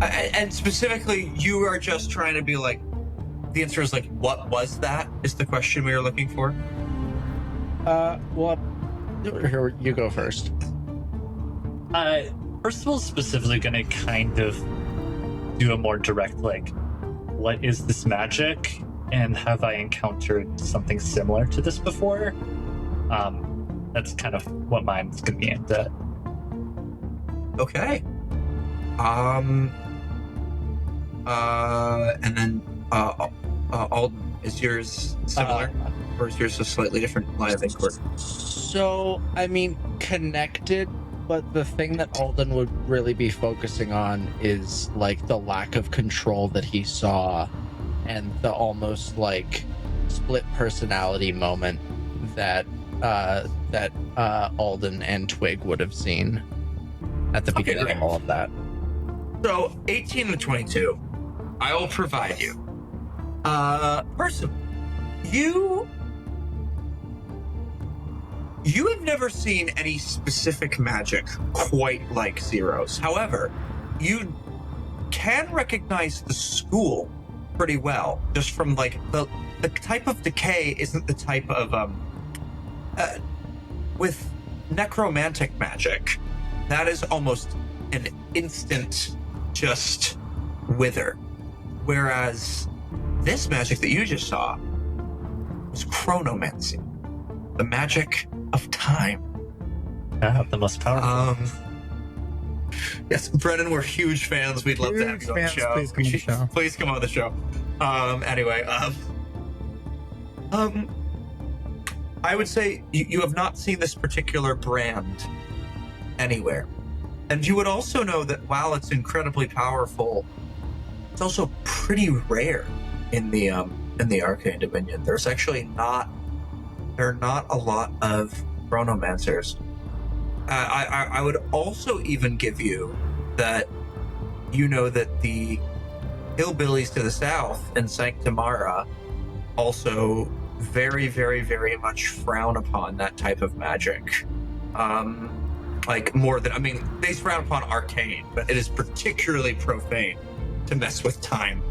And specifically, you are just trying to be like, the answer is like, what was that? Is the question we were looking for? Well, here, you go first. Percival's specifically going to kind of do a more direct, like, what is this magic? And have I encountered something similar to this before? That's kind of what mine's going to be aimed at. Okay. And then, Alden, is yours similar? Or is yours a slightly different line of inquiry? So, I mean, connected, but the thing that Alden would really be focusing on is, like, the lack of control that he saw and the almost, like, split personality moment that Alden and Twig would have seen at the beginning of all of that. So, 18 to 22, I will provide you. Percival, you have never seen any specific magic quite like Zero's. However, you can recognize the school pretty well, just from like the type of decay isn't the type of with necromantic magic, that is almost an instant just wither. Whereas this magic that you just saw was chronomancy, the magic of time. Yeah, the most powerful. Yes, Brennan, we're huge fans. We'd love to have you on the show. Please come on the show. Please come on the show. Anyway, I would say you have not seen this particular brand anywhere. And you would also know that while it's incredibly powerful, It's also pretty rare in the Arcane Dominion. There are not a lot of chronomancers. I would also even give you that that the hillbillies to the south in Sanctamara also very, very, very much frown upon that type of magic. More than, they frown upon arcane, but it is particularly profane to mess with time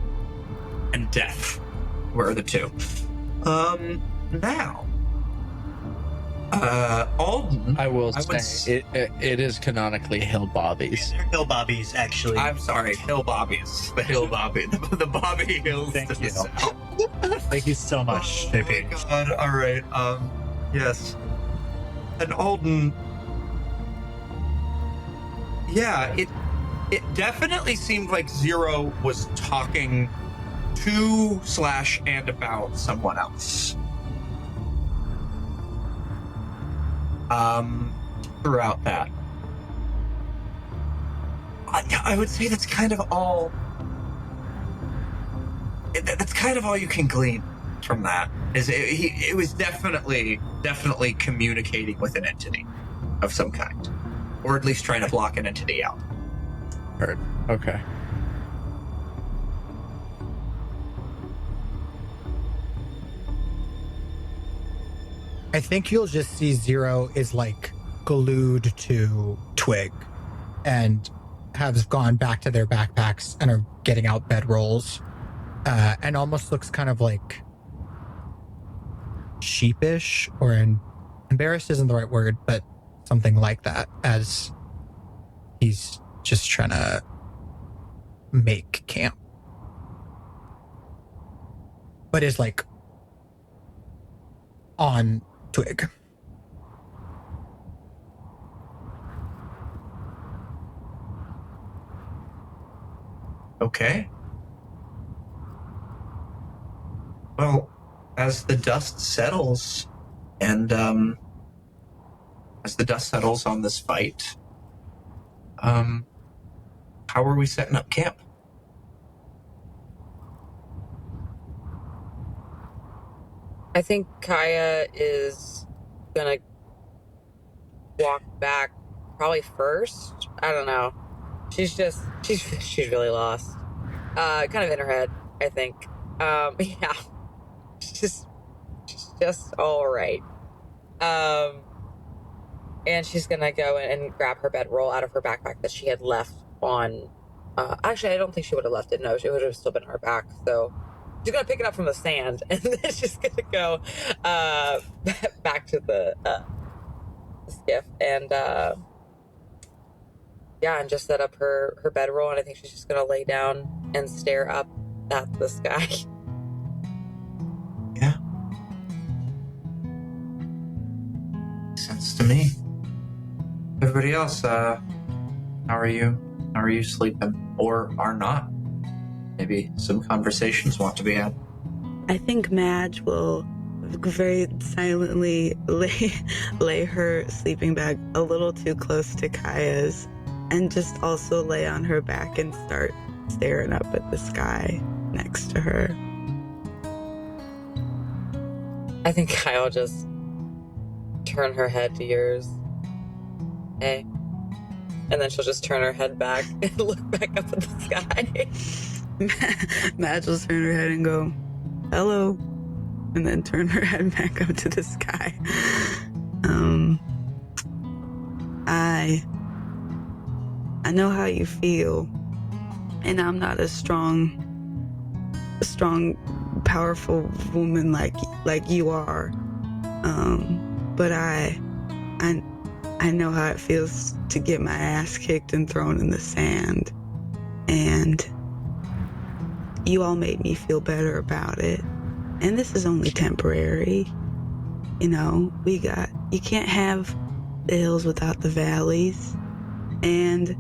and death. Where are the two? Now, Alden. I will say it is canonically hill bobbies. They're hill bobbies, actually. I'm sorry, hill bobbies. The hill bobby, the bobby hills. Thank to you. the south. Thank you so much, Oh JP. my God. All right. Yes. And Alden. Yeah, it definitely seemed like Zero was talking to / and about someone else. Throughout that. I would say that's kind of all. That's kind of all you can glean from that. It was definitely communicating with an entity of some kind, or at least trying to block an entity out. Heard. Okay. I think you'll just see Zero is like glued to Twig and have gone back to their backpacks and are getting out bedrolls, and almost looks kind of like sheepish or embarrassed isn't the right word, but something like that, as he's just trying to make camp. But is like on Twig. Okay. Well, as the dust settles, and as the dust settles on this fight, how are we setting up camp? I think Kaia is gonna walk back probably first. I don't know. She's really lost. Kind of in her head, I think. Yeah. She's just all right. And she's gonna go and grab her bedroll out of her backpack that she had left on. Actually, I don't think she would have left it. No, it would have still been on her back. So she's gonna pick it up from the sand, and then she's gonna go back to the skiff and and just set up her bedroll. And I think she's just gonna lay down and stare up at the sky. Yeah. Sense to me. Everybody else, how are you? How are you sleeping? Or are not? Maybe some conversations want to be had. I think Madge will very silently lay her sleeping bag a little too close to Kaia's and just also lay on her back and start staring up at the sky next to her. I think Kaia will just turn her head to yours. Hey. And then she'll just turn her head back and look back up at the sky. Madge will turn her head and go, hello, and then turn her head back up to the sky. I know how you feel, and I'm not a strong, powerful woman like you are. But I know how it feels to get my ass kicked and thrown in the sand, and you all made me feel better about it. And this is only temporary. You know, you can't have the hills without the valleys. And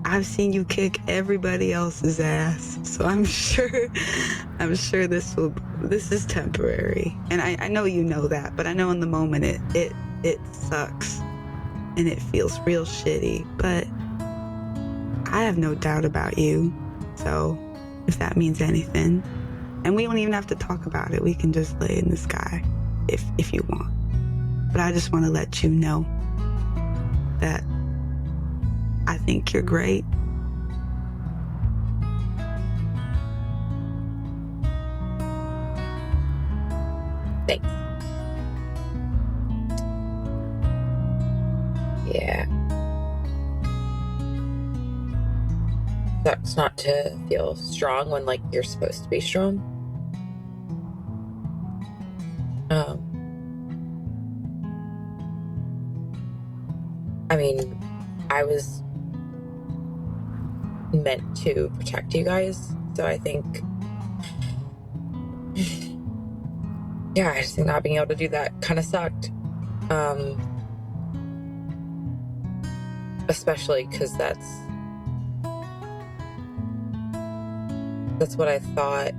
I've seen you kick everybody else's ass. So I'm sure this is temporary. And I know you know that, but I know in the moment it sucks and it feels real shitty, but I have no doubt about you. So if that means anything. And we don't even have to talk about it. We can just lay in the sky if you want. But I just want to let you know that I think you're great. Thanks. Yeah. Sucks not to feel strong when, like, you're supposed to be strong. I mean, I was meant to protect you guys, so I think... yeah, I just think not being able to do that kind of sucked. Especially because that's what I thought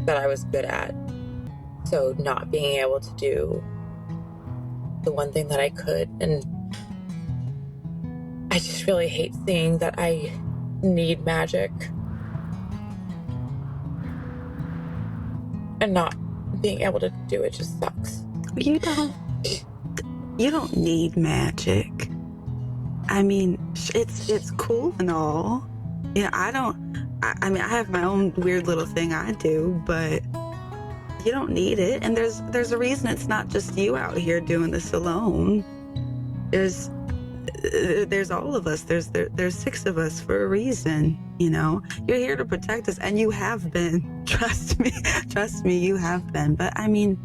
that I was good at. So not being able to do the one thing that I could, and I just really hate seeing that I need magic and not being able to do it just sucks. You don't need magic. I mean, it's cool and all. You know, I mean, I have my own weird little thing I do, but you don't need it. And there's a reason it's not just you out here doing this alone. There's all of us. There's 6 of us for a reason, you know. You're here to protect us, and you have been. Trust me, you have been. But I mean,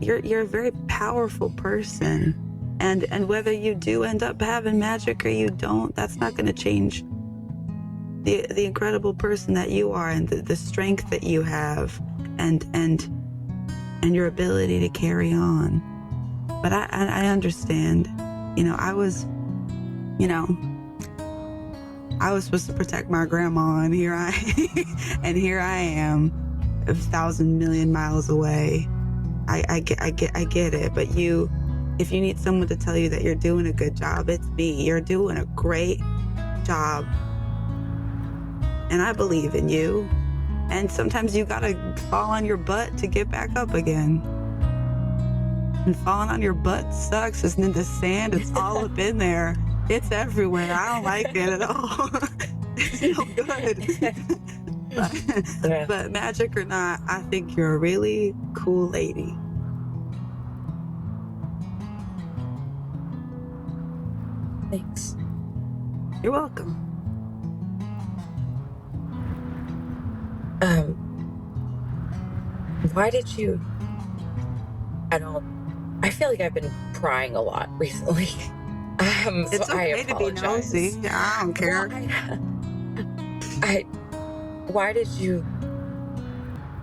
you're a very powerful person, and whether you do end up having magic or you don't, that's not going to change the incredible person that you are, and the strength that you have, and your ability to carry on. But I understand. You know, I was supposed to protect my grandma, and here I am, 1,000 million miles away. I get it. But if you need someone to tell you that you're doing a good job, it's me. You're doing a great job, and I believe in you. And sometimes you gotta fall on your butt to get back up again. And falling on your butt sucks. It's in the sand. It's all up in there. It's everywhere. I don't like it at all. It's no good. But magic or not, I think you're a really cool lady. Thanks. You're welcome. Why did you... I feel like I've been crying a lot recently. It's so okay I to be nosy. I don't care. Well, why did you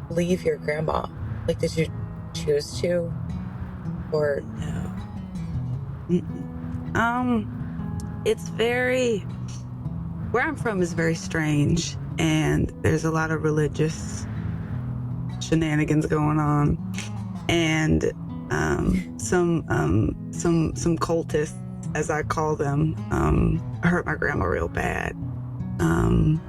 leave your grandma? Like, did you choose to? Or... No. It's very... Where I'm from is very strange, and there's a lot of religious shenanigans going on, and some cultists, as I call them, hurt my grandma real bad, and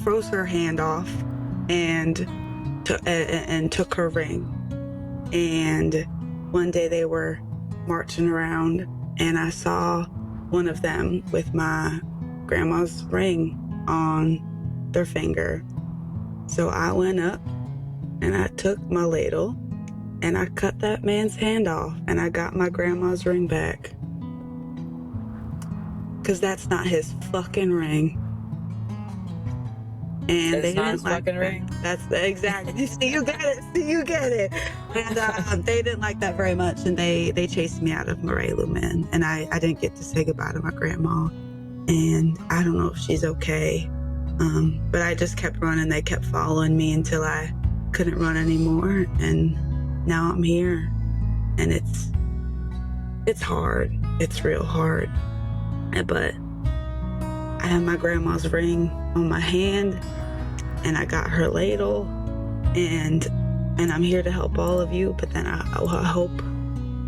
froze her hand off, and took her ring. And one day they were marching around, and I saw one of them with my grandma's ring on their finger. So I went up and I took my ladle and I cut that man's hand off, and I got my grandma's ring back. 'Cause that's not his fucking ring. And it's they not didn't his like fucking that. ring. That's exactly. See, you get it. And they didn't like that very much, and they chased me out of Morelumen, and I didn't get to say goodbye to my grandma, and I don't know if she's okay. But I just kept running. They kept following me until I couldn't run anymore, and now I'm here, and it's hard. It's real hard. But I have my grandma's ring on my hand, and I got her ladle, and I'm here to help all of you. But then I hope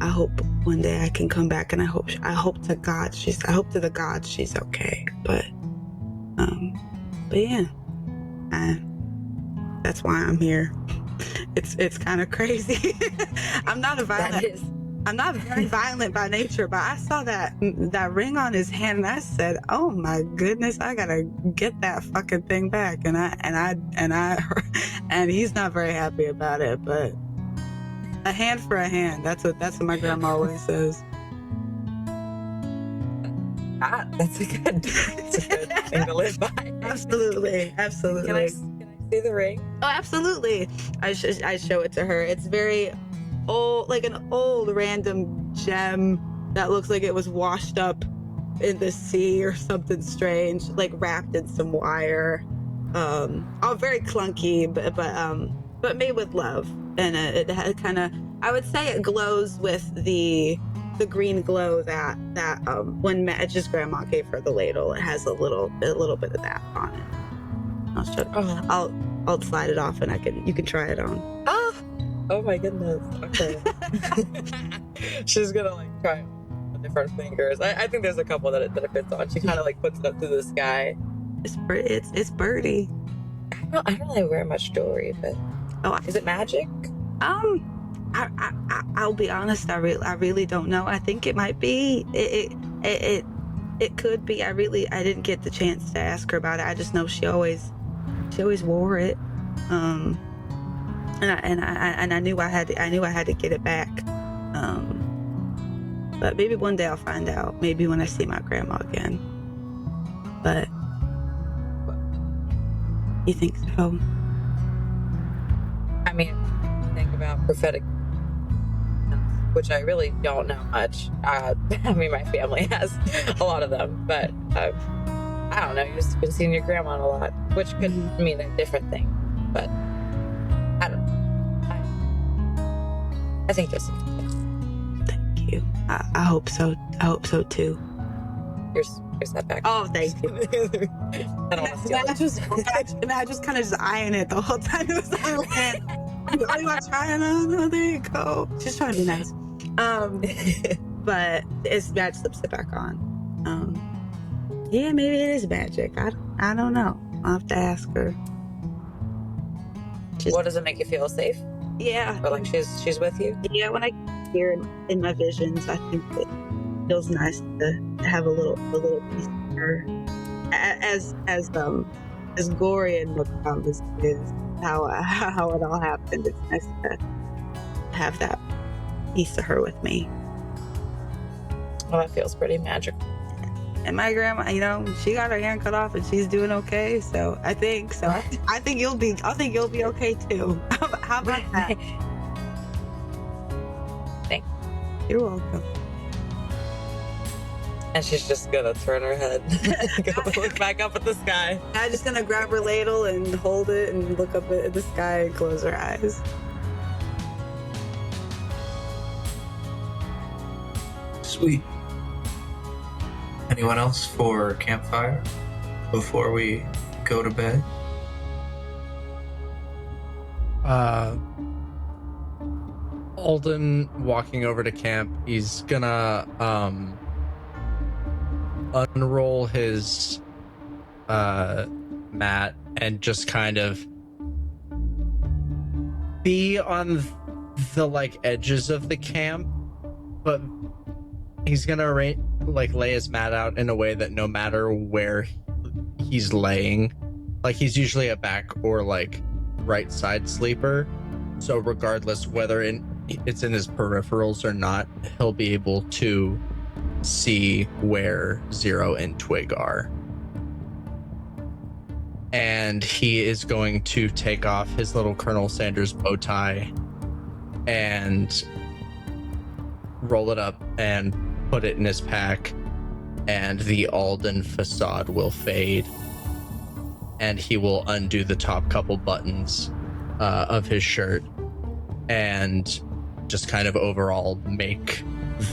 hope one day I can come back, and I hope to the gods she's okay. But yeah, that's why I'm here. It's kind of crazy. I'm not very violent by nature, but I saw that ring on his hand, and I said, "Oh my goodness, I gotta get that fucking thing back." And he's not very happy about it. But a hand for a hand. That's what my grandma always says. That's a good thing to live by. Absolutely. Can I see the ring? Oh, absolutely. I show it to her. It's very old, like an old random gem that looks like it was washed up in the sea or something strange, like wrapped in some wire. All very clunky, but made with love. And it kind of, I would say it glows with the green glow that when Madge's grandma gave her the ladle, it has a little bit of that on it. I'll show. I'll slide it off, and you can try it on. Oh my goodness. Okay. She's gonna like try it with different fingers. I think there's a couple that it fits on. She kind of like puts it up to the sky. It's birdie. I don't really wear much jewelry, but is it magic? I'll be honest. I really don't know. I think it might be. It could be. I didn't get the chance to ask her about it. I just know she always wore it. And I knew I had to get it back. But maybe one day I'll find out. Maybe when I see my grandma again. But you think so? I mean, think about prophetic, which I really don't know much. I mean, my family has a lot of them, but I don't know. You've just been seeing your grandma a lot, which could mean a different thing. But I don't know. I think there's something. Thank you. I hope so. I hope so too. Here's that back. Oh, thank you. I don't want to steal it. I just kind of just eyeing it the whole time. It was like, oh, you want to try it on? Oh, there you go. She's trying to be nice. But it's Madge slips it back on. Yeah, maybe it is magic. I don't know. I'll have to ask her. What does it make you feel, safe? Yeah. Or like she's with you? Yeah, when I hear it in my visions, I think it feels nice to have a little piece of her. As gory and macabre as it is, how it all happened, it's nice to have that piece of her with me. Well, that feels pretty magical. And my grandma, she got her hand cut off and she's doing okay. So I think you'll be okay too. How about that? Thanks. You're welcome. And she's just gonna turn her head, look back up at the sky. I'm just gonna grab her ladle and hold it and look up at the sky and close her eyes. Sweet. Anyone else for campfire before we go to bed? Alden walking over to camp, he's gonna unroll his mat and just kind of be on the edges of the camp, but he's gonna lay his mat out in a way that no matter where he's laying, he's usually a back or right side sleeper, so regardless whether it's in his peripherals or not, he'll be able to see where Zero and Twig are. And he is going to take off his little Colonel Sanders bow tie and roll it up and put it in his pack, and the Alden facade will fade, and he will undo the top couple buttons of his shirt and just kind of overall make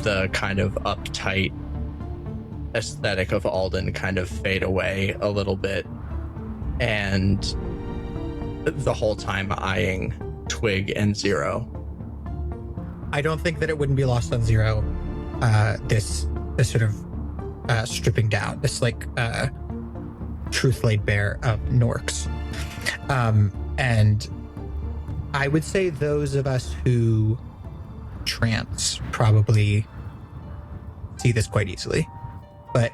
the kind of uptight aesthetic of Alden kind of fade away a little bit, and the whole time eyeing Twig and Zero. I don't think that it wouldn't be lost on Zero. This sort of stripping down, this like truth laid bare of Norx. And I would say those of us who trance probably see this quite easily. But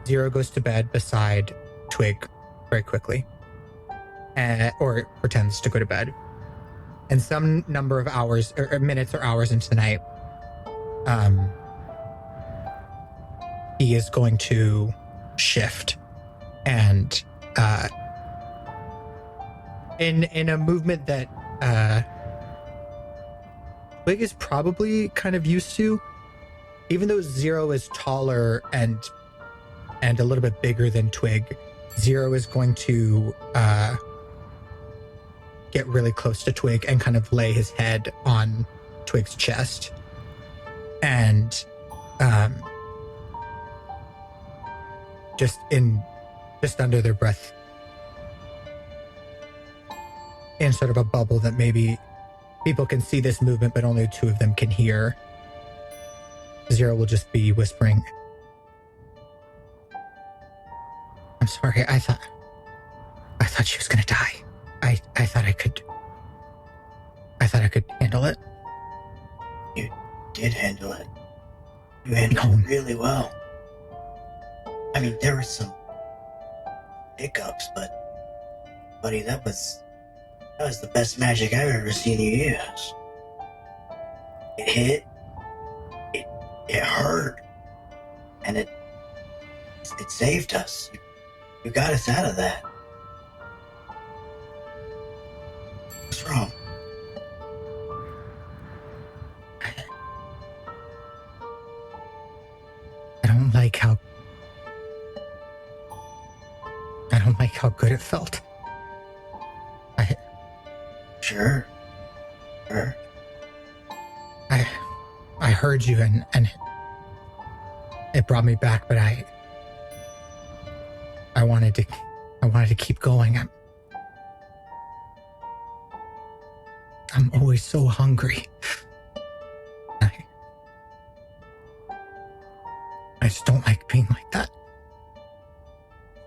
Zero goes to bed beside Twig very quickly, or pretends to go to bed. And some number of hours, or minutes or hours into the night, he is going to shift and in a movement that Twig is probably kind of used to, even though Zero is taller and a little bit bigger than Twig. Zero is going to get really close to Twig and kind of lay his head on Twig's chest, and just under their breath, in sort of a bubble that maybe people can see this movement, but only two of them can hear. Zero will just be whispering, "I'm sorry, I thought she was gonna die. I thought I could handle it." You did handle it. You handled it really well. I mean, there were some hiccups, but buddy, that was the best magic I've ever seen you use. It hit, it hurt, and it saved us. You got us out of that. What's wrong? I don't like how good it felt. Sure. I heard you and it brought me back, but I wanted to keep going. I'm always so hungry. I just don't like being like that.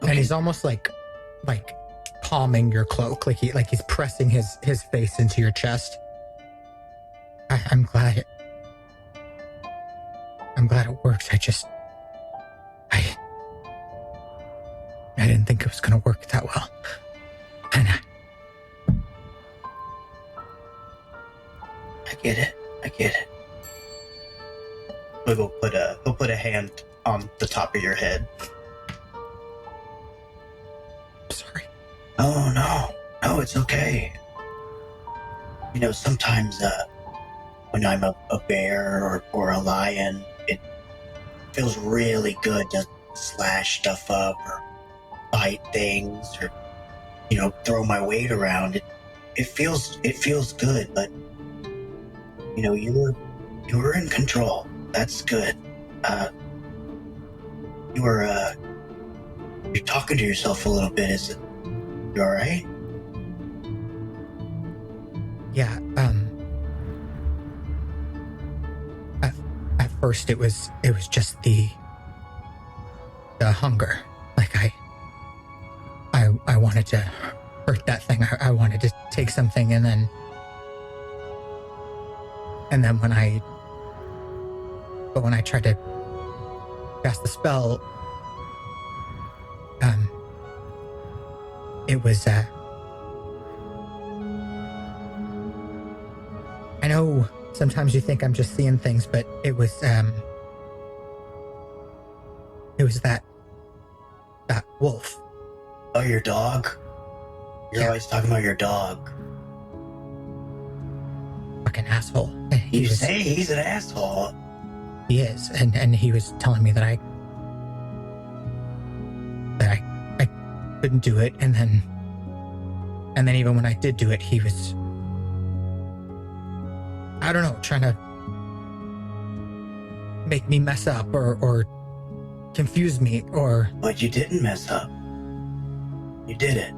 Okay. And he's almost like palming your cloak, like he's pressing his face into your chest. I'm glad it works. I didn't think it was going to work that well. And I get it. He'll put a hand on the top of your head. Sorry. Oh, no, it's okay. You know, sometimes when I'm a bear or a lion, it feels really good to slash stuff up or bite things or, you know, throw my weight around. It feels good, but you know, you were in control. That's good. You're talking to yourself a little bit. Is it? You all right? Yeah. At first, it was just the hunger. Like I wanted to hurt that thing. I wanted to take something, and then when I tried to cast the spell, it was I know sometimes you think I'm just seeing things, but it was that wolf. Oh, your dog? You're always talking about your dog. Fucking asshole. You say he's an asshole. He is, and he was telling me that I couldn't do it, and then even when I did do it, he was, I don't know, trying to make me mess up or confuse me or... But you didn't mess up. You did it.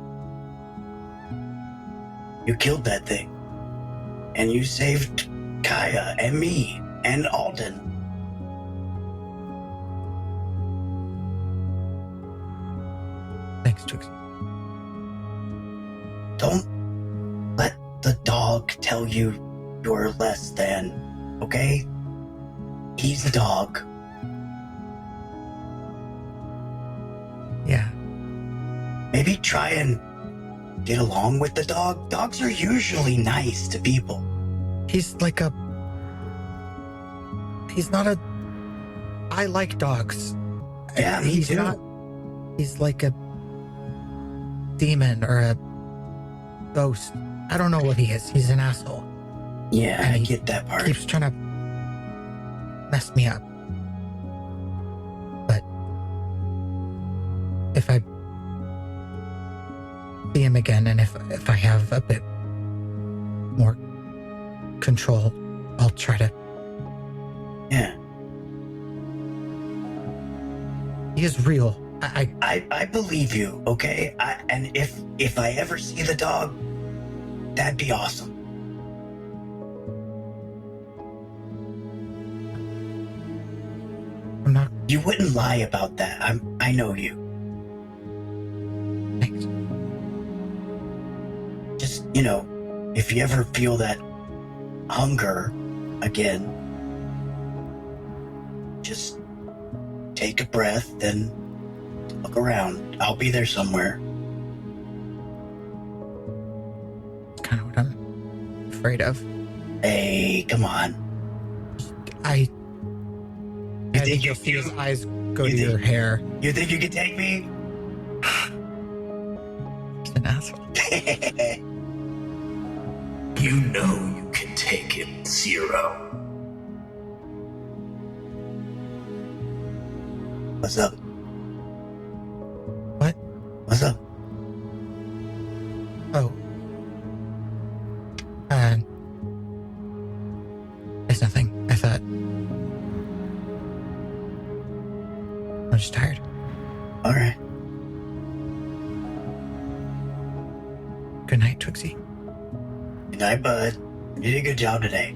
You killed that thing. And you saved Kaia and me and Alden. Thanks, Twix. Don't let the dog tell you you're less than, okay? He's a dog. Yeah. Maybe try and get along with the dog. Dogs are usually nice to people. He's like a... He's not a... I like dogs. Yeah, me he's too. Not, he's like a demon or a ghost. I don't know what he is. He's an asshole. Yeah, And I he get that part. Keeps trying to mess me up. But if I see him again, and if I have a bit more control, I'll try to. Yeah. He is real. I believe you, okay? And if I ever see the dog, that'd be awesome. I'm not. You wouldn't lie about that. I know you. Thanks. Just, if you ever feel that hunger again, just take a breath, then look around. I'll be there somewhere. It's kind of what I'm afraid of. Hey, come on. I You think think you'll see his eyes go you to think- your hair. You think you can take me? He's an asshole. You know you can take it, Zero. What's up? What? What's up? Oh. It's nothing. I thought. I'm just tired. All right. Good night, Twixie. Good night, bud. You did a good job today.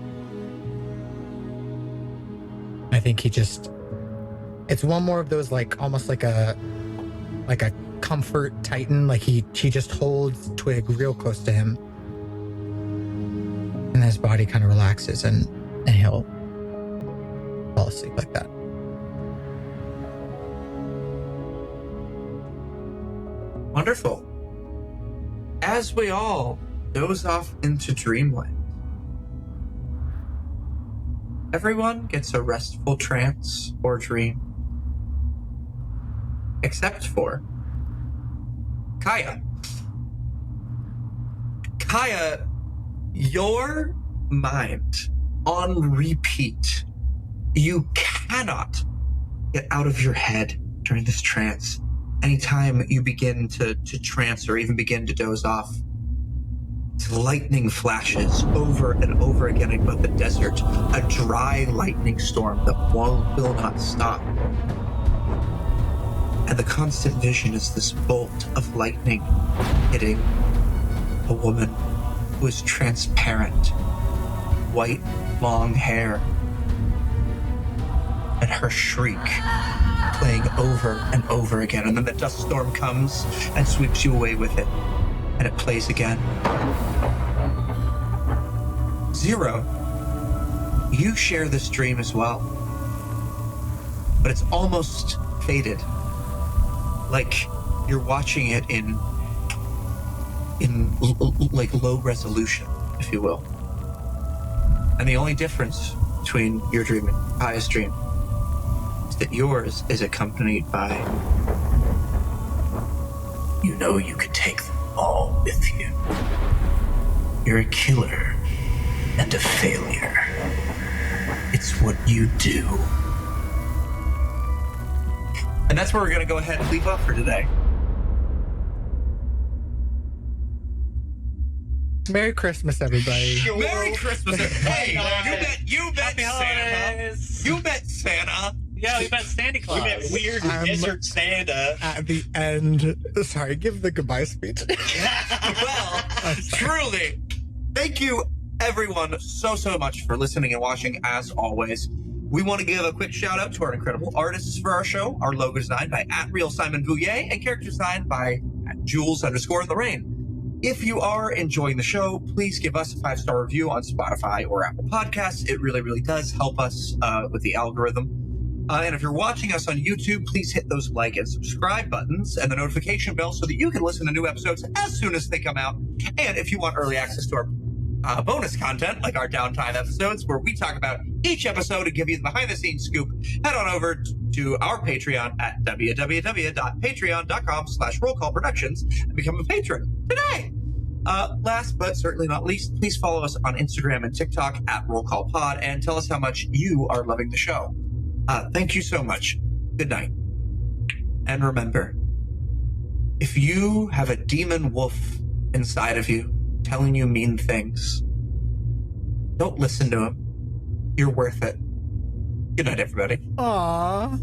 I think he just. It's one more of those, like, almost like a comfort titan. Like he just holds Twig real close to him. And his body kind of relaxes and he'll fall asleep like that. Wonderful. As we all doze off into dreamland, everyone gets a restful trance or dream. Except for Kaia. Kaia, your mind on repeat. You cannot get out of your head during this trance. Anytime you begin to trance or even begin to doze off, lightning flashes over and over again above the desert, a dry lightning storm that will not stop. And the constant vision is this bolt of lightning hitting a woman who is transparent, white, long hair, and her shriek playing over and over again. And then the dust storm comes and sweeps you away with it, and it plays again. Zero, you share this dream as well, but it's almost faded. Like you're watching it in like low resolution, if you will. And the only difference between your dream and Kaia's dream is that yours is accompanied by, you know you could take them all with you. You're a killer and a failure. It's what you do. And that's where we're going to go ahead and leave off for today. Merry Christmas, everybody. Merry Christmas. Hey, you met Happy Santa. holidays. You met Santa. Yeah, we met Santa Claus. We met weird desert Santa. At the end, sorry, give the goodbye speech. Well, truly, thank you everyone so much for listening and watching, as always. We want to give a quick shout out to our incredible artists for our show. Our logo designed by @RealSimonVouillet and character designed by @Jules_Lorraine. If you are enjoying the show, please give us a 5-star review on Spotify or Apple Podcasts. It really does help us with the algorithm. And if you're watching us on YouTube, please hit those like and subscribe buttons and the notification bell so that you can listen to new episodes as soon as they come out. And if you want early access to our bonus content, like our downtime episodes, where we talk about each episode and give you the behind-the-scenes scoop, head on over to our Patreon at www.patreon.com/rollcallproductions and become a patron today. Last but certainly not least, please follow us on Instagram and TikTok @RollCallPod and tell us how much you are loving the show. Thank you so much. Good night. And remember, if you have a demon wolf inside of you telling you mean things, don't listen to him. You're worth it. Good night, everybody. Aww.